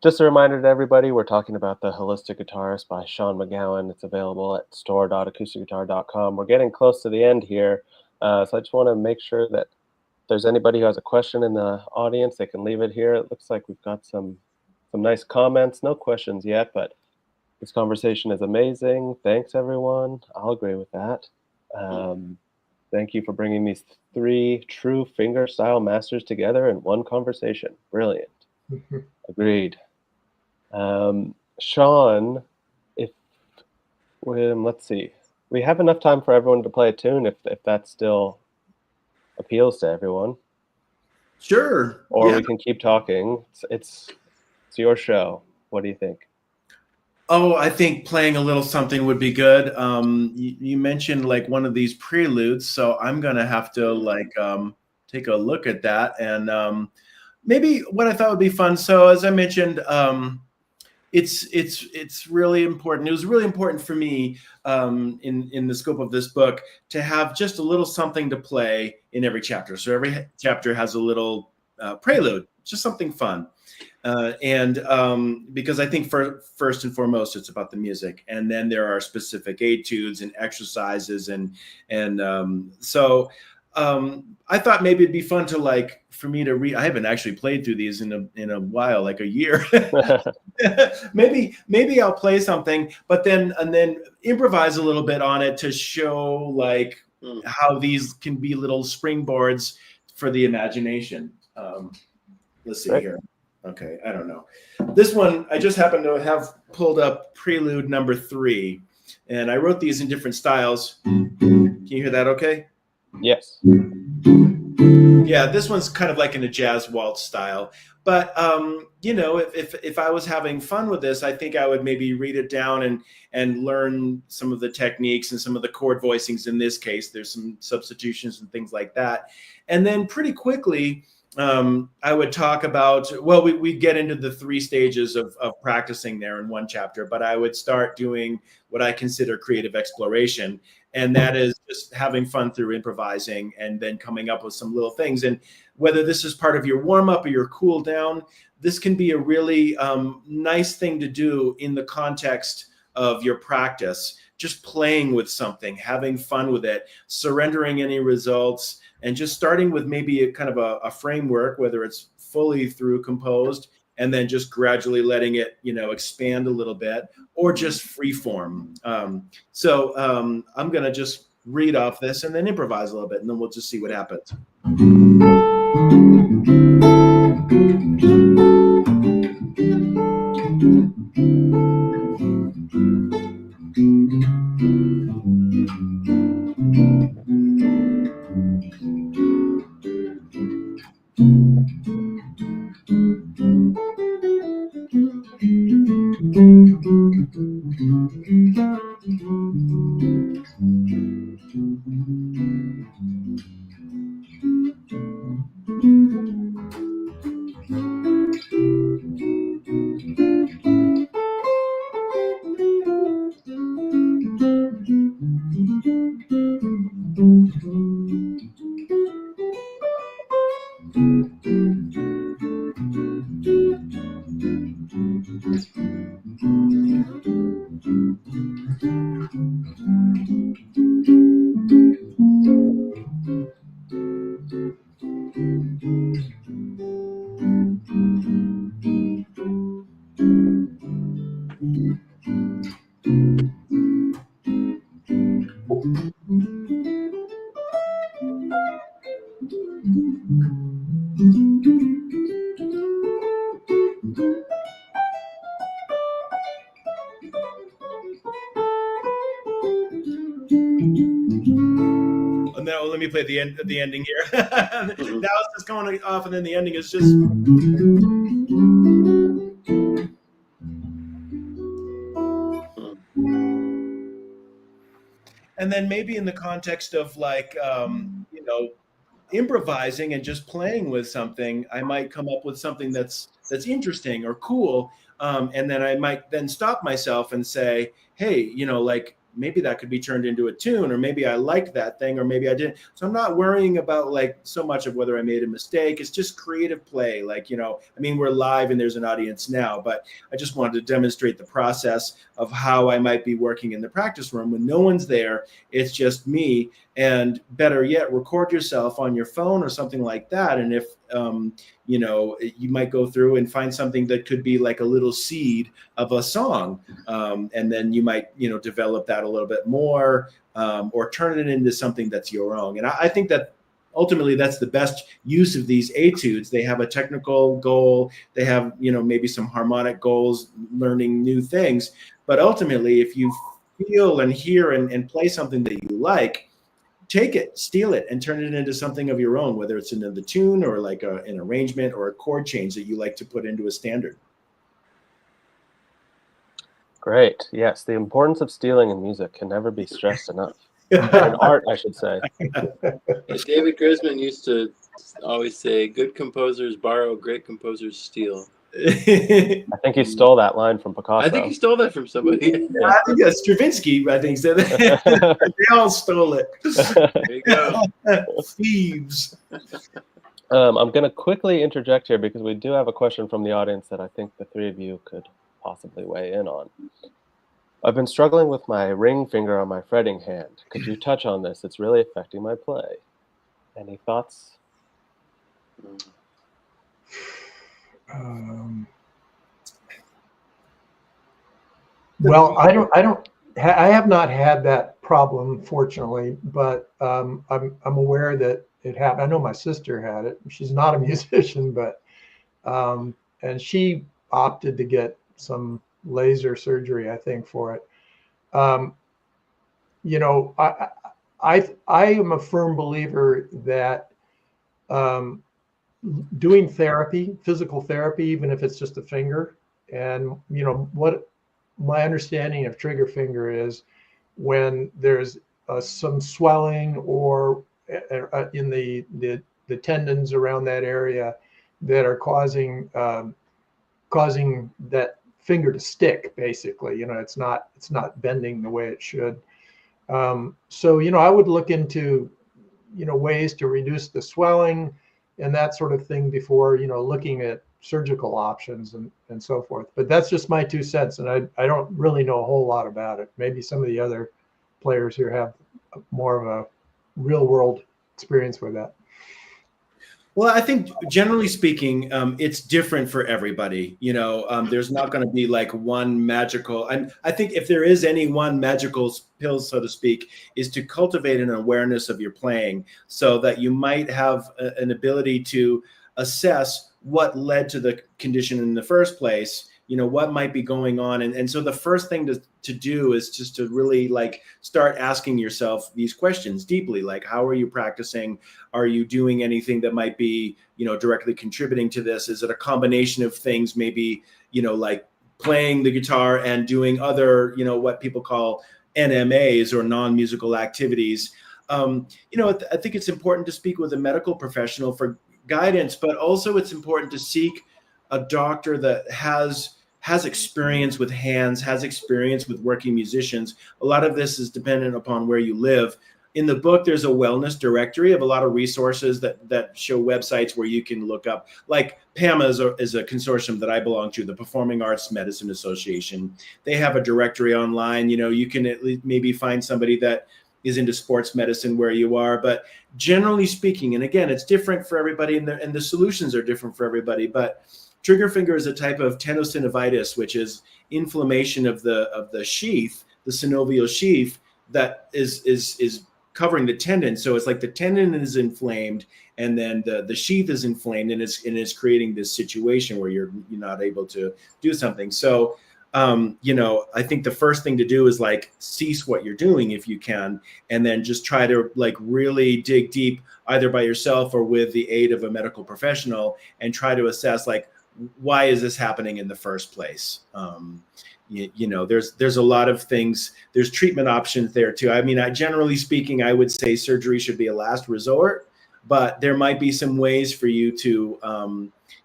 just a reminder to everybody, we're talking about The Holistic Guitarist by Sean McGowan. It's available at store.acousticguitar.com. We're getting close to the end here, so I just want to make sure that if there's anybody who has a question in the audience, they can leave it here. It looks like we've got some nice comments. No questions yet, but this conversation is amazing. Thanks, everyone. I'll agree with that. Thank you for bringing these 3 true fingerstyle masters together in one conversation. Brilliant. Agreed. Sean, let's see. We have enough time for everyone to play a tune if that still appeals to everyone. Sure. Or we can keep talking. It's your show. What do you think? Oh, I think playing a little something would be good. You mentioned like one of these preludes, so I'm gonna have to like take a look at that, and maybe what I thought would be fun. So as I mentioned, it's really important. It was really important for me in the scope of this book to have just a little something to play in every chapter. So every chapter has a little prelude, just something fun. Because I think first and foremost, it's about the music, and then there are specific etudes and exercises, so I thought maybe it'd be fun to like for me to read. I haven't actually played through these in a while, like a year. maybe I'll play something, but then improvise a little bit on it to show like how these can be little springboards for the imagination. Let's see here. Okay, I don't know. This one, I just happen to have pulled up prelude number 3. And I wrote these in different styles. Can you hear that okay? Yes. Yeah, this one's kind of like in a jazz waltz style. But you know, if I was having fun with this, I think I would maybe read it down and learn some of the techniques and some of the chord voicings. In this case, there's some substitutions and things like that. And then pretty quickly, I would talk about, well, we'd get into the 3 stages of practicing there in one chapter, but I would start doing what I consider creative exploration. And that is just having fun through improvising and then coming up with some little things. And whether this is part of your warm up or your cool down, this can be a really nice thing to do in the context of your practice, just playing with something, having fun with it, surrendering any results, and just starting with maybe a kind of a framework, whether it's fully through composed, and then just gradually letting it, you know, expand a little bit, or just free form. So I'm going to just read off this and then improvise a little bit, and then we'll just see what happens. And now let me play the ending here. Now it's just going off, and then the ending is just. And then maybe in the context of like, you know, improvising and just playing with something, I might come up with something that's interesting or cool. And then I might then stop myself and say, hey, you know, like maybe that could be turned into a tune, or maybe I liked that thing, or maybe I didn't. So I'm not worrying about like so much of whether I made a mistake. It's just creative play. Like, you know, I mean, we're live and there's an audience now, but I just wanted to demonstrate the process of how I might be working in the practice room when no one's there. It's just me. And better yet, record yourself on your phone or something like that. And if, you know, you might go through and find something that could be like a little seed of a song. And then you might, you know, develop that a little bit more, or turn it into something that's your own. And I think that ultimately that's the best use of these etudes. They have a technical goal. They have, you know, maybe some harmonic goals, learning new things. But ultimately, if you feel and hear and play something that you like, take it, steal it, and turn it into something of your own, whether it's into the tune or like an arrangement or a chord change that you like to put into a standard. Great. Yes, the importance of stealing in music can never be stressed enough. In art, I should say. David Grisman used to always say, good composers borrow, great composers steal. I think he stole that line from Picasso. I think he stole that from somebody. Yeah, I think Stravinsky, I think, said that. They all stole it. There you go. Thieves. I'm going to quickly interject here because we do have a question from the audience that I think the 3 of you could possibly weigh in on. I've been struggling with my ring finger on my fretting hand. Could you touch on this? It's really affecting my play. Any thoughts? Well, I have not had that problem, fortunately, but I'm aware that it happened. I know my sister had it. She's not a musician, but and she opted to get some laser surgery, I think, for it. um, you know, I am a firm believer that um, doing therapy, physical therapy, even if it's just a finger, and you know what my understanding of trigger finger is, when there's some swelling or in the tendons around that area that are causing that finger to stick, basically. You know, it's not bending the way it should. So, you know, I would look into, you know, ways to reduce the swelling and that sort of thing before, you know, looking at surgical options and so forth. But that's just my 2 cents. And I don't really know a whole lot about it. Maybe some of the other players here have more of a real world experience with that. Well, I think generally speaking, it's different for everybody. You know, there's not going to be like one magical. And I think if there is any one magical pill, so to speak, is to cultivate an awareness of your playing, so that you might have an ability to assess what led to the condition in the first place. You know, what might be going on. And so the first thing to do is just to really like start asking yourself these questions deeply, like, how are you practicing? Are you doing anything that might be, you know, directly contributing to this? Is it a combination of things, maybe, you know, like playing the guitar and doing other, you know, what people call NMAs or non-musical activities? You know, I think it's important to speak with a medical professional for guidance, but also it's important to seek a doctor that has experience with hands, has experience with working musicians. A lot of this is dependent upon where you live. In the book, there's a wellness directory of a lot of resources that show websites where you can look up. Like PAMA is a consortium that I belong to, the Performing Arts Medicine Association. They have a directory online. You know, you can at least maybe find somebody that is into sports medicine where you are. But generally speaking, and again, it's different for everybody, and the solutions are different for everybody. But trigger finger is a type of tenosynovitis, which is inflammation of the sheath, the synovial sheath that is covering the tendon. So it's like the tendon is inflamed, and then the sheath is inflamed, and it's creating this situation where you're not able to do something. So you know, I think the first thing to do is like cease what you're doing if you can, and then just try to like really dig deep, either by yourself or with the aid of a medical professional, and try to assess like, why is this happening in the first place? You know, there's a lot of things. There's treatment options there too. I mean, generally speaking, I would say surgery should be a last resort, but there might be some ways for you to,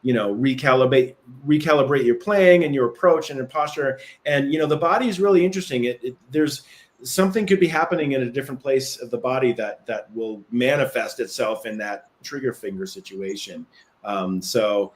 you know, recalibrate your playing and your approach and your posture. And, you know, the body is really interesting. There's something could be happening in a different place of the body that will manifest itself in that trigger finger situation. So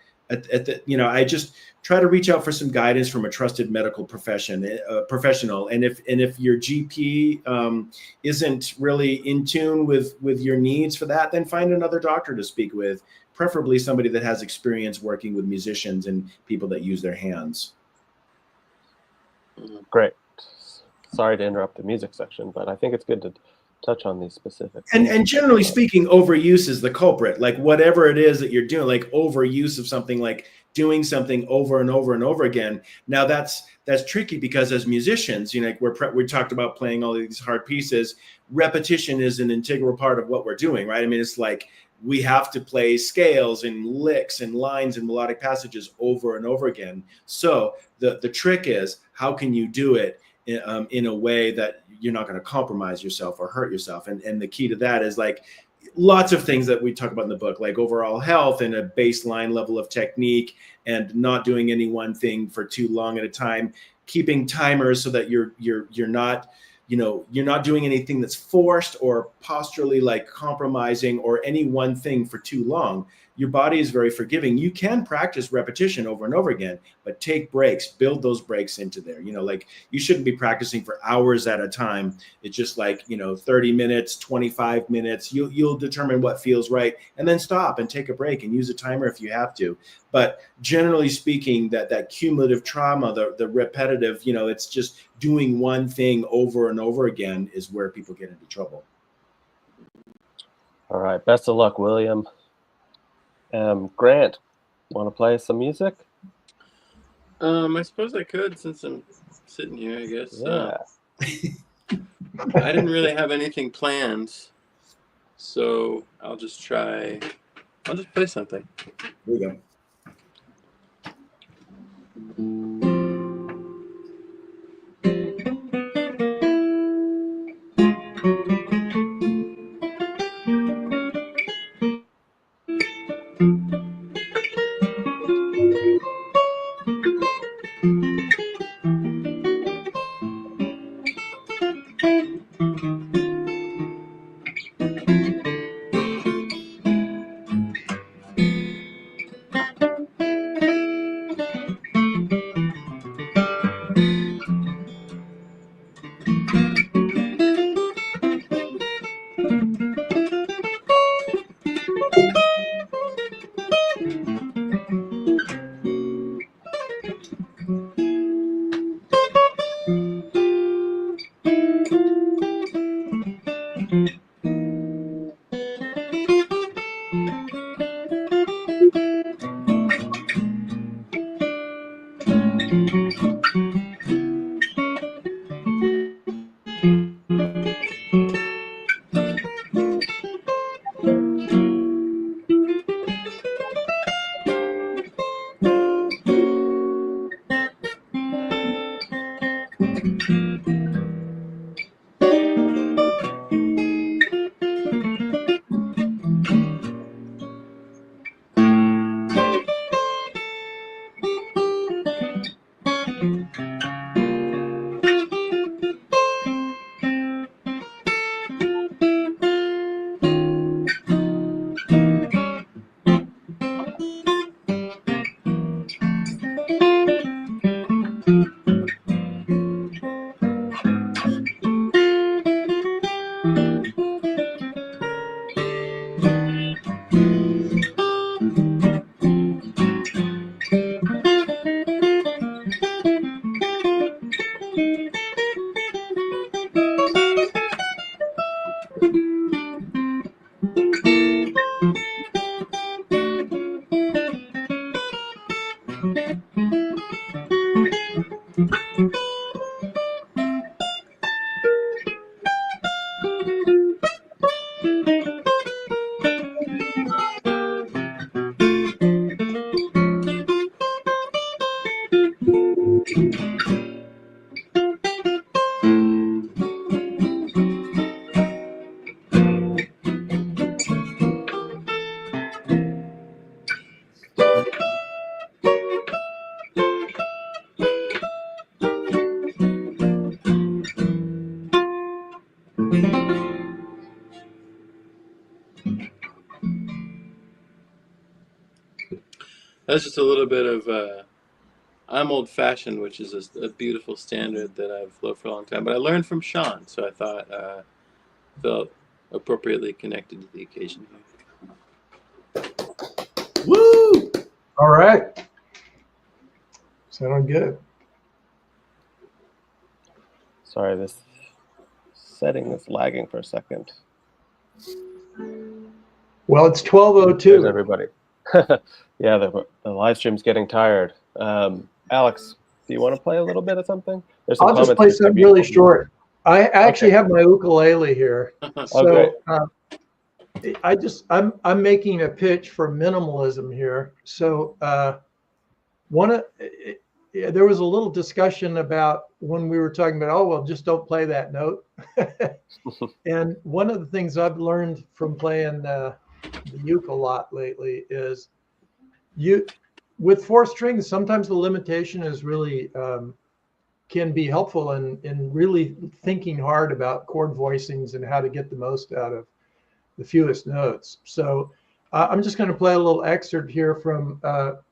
you know, I just try to reach out for some guidance from a trusted medical professional. And if your GP isn't really in tune with your needs for that, then find another doctor to speak with, preferably somebody that has experience working with musicians and people that use their hands. Great. Sorry to interrupt the music section, but I think it's good to touch on these specifics. And generally speaking, overuse is the culprit. Like whatever it is that you're doing, like overuse of something, like doing something over and over and over again. Now that's tricky, because as musicians, you know, like we talked about playing all these hard pieces. Repetition is an integral part of what we're doing, right? I mean, it's like we have to play scales and licks and lines and melodic passages over and over again. So the trick is, how can you do it in a way that you're not going to compromise yourself or hurt yourself? And the key to that is like lots of things that we talk about in the book, like overall health and a baseline level of technique, and not doing any one thing for too long at a time, keeping timers so that you're not, you know, you're not doing anything that's forced or posturally like compromising or any one thing for too long. Your body is very forgiving. You can practice repetition over and over again, but take breaks, build those breaks into there. You know, like you shouldn't be practicing for hours at a time. It's just like, you know, 30 minutes, 25 minutes, you'll determine what feels right, and then stop and take a break and use a timer if you have to. But generally speaking, that cumulative trauma, the repetitive, you know, it's just doing one thing over and over again is where people get into trouble. All right. Best of luck, William. Grant, want to play some music? I suppose I could, since I'm sitting here, I guess. Yeah. I didn't really have anything planned, so I'll just play something. There you go. That's just a little bit of I'm old-fashioned, which is a beautiful standard that I've loved for a long time. But I learned from Sean, so I thought felt appropriately connected to the occasion here. Woo! All right. Sounding good. Sorry, this setting is lagging for a second. Well, it's There's 12:02. everybody. Yeah, the live stream's getting tired. Alex, do you want to play a little bit of something? There's some I'll just comments play here. something really short. I actually have my ukulele here. Okay. So I'm making a pitch for minimalism here. So there was a little discussion about when we were talking about, oh, well, just don't play that note. And one of the things I've learned from playing the uke a lot lately is with 4 strings, sometimes the limitation is really can be helpful in really thinking hard about chord voicings and how to get the most out of the fewest notes. So I'm just going to play a little excerpt here from,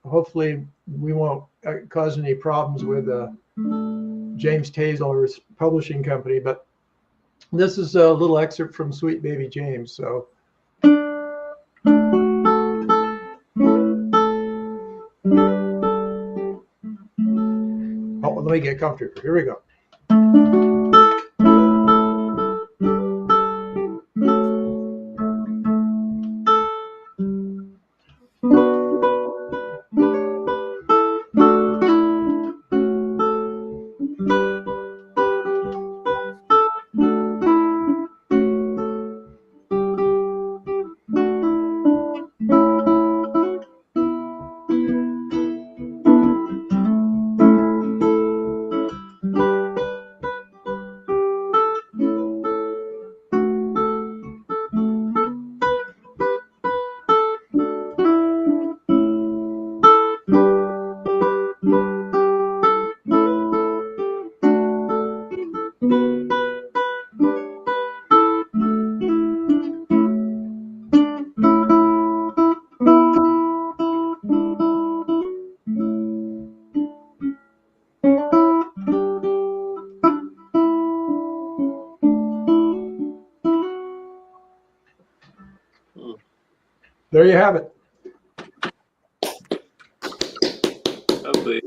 hopefully we won't cause any problems with James Taylor's publishing company, but this is a little excerpt from Sweet Baby James. So. Oh, let me get comfortable. Here we go. There you have it. Lovely.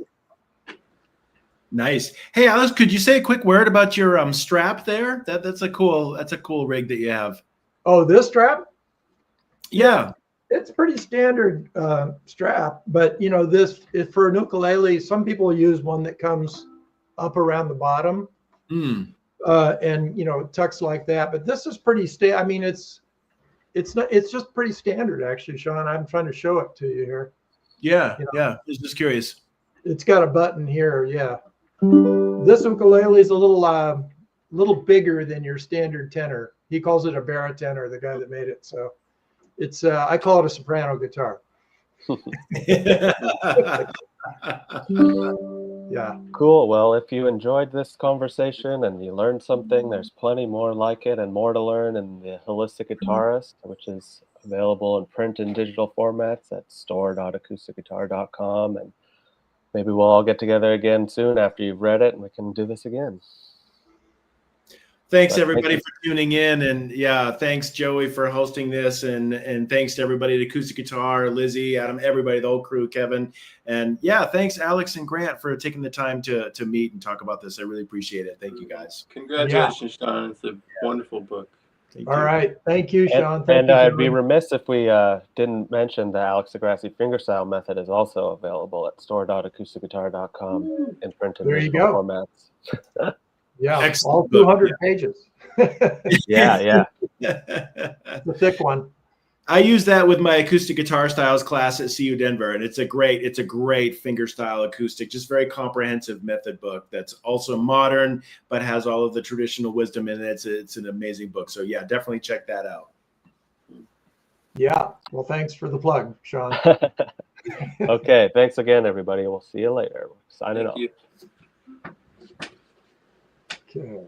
Nice. Hey, Alex, could you say a quick word about your strap there? That's a cool rig that you have. Oh, this strap? Yeah. It's pretty standard strap, but you know, this is for an ukulele. Some people use one that comes up around the bottom, and you know, tucks like that. But this is pretty I mean, it's just pretty standard, actually, Sean. I'm trying to show it to you here. Yeah, You know, yeah. I was just curious. It's got a button here. Yeah. This ukulele is a little bigger than your standard tenor. He calls it a baritone, the guy that made it. So it's I call it a soprano guitar. Yeah. Cool. Well, if you enjoyed this conversation and you learned something, there's plenty more like it and more to learn in the Holistic Guitarist, which is available in print and digital formats at store.acousticguitar.com. And maybe we'll all get together again soon after you've read it and we can do this again. Thanks everybody for tuning in, and yeah, thanks Joey for hosting this, and thanks to everybody at Acoustic Guitar, Lizzie, Adam, everybody, the whole crew, Kevin, and yeah, thanks Alex and Grant for taking the time to meet and talk about this. I really appreciate it. Thank you guys. Congratulations, Sean. It's a wonderful book. All right. Thank you, Sean. And I'd be remiss if we didn't mention the Alex de Grassi fingerstyle method is also available at store.acousticguitar.com in print and digital formats. Yeah, excellent all 200 pages. Yeah. The thick one. I use that with my acoustic guitar styles class at CU Denver, and it's a great fingerstyle acoustic, just very comprehensive method book that's also modern but has all of the traditional wisdom in it. It's an amazing book. So yeah, definitely check that out. Yeah. Well, thanks for the plug, Sean. Okay. Thanks again, everybody. We'll see you later. Signing off. Thank you. Okay.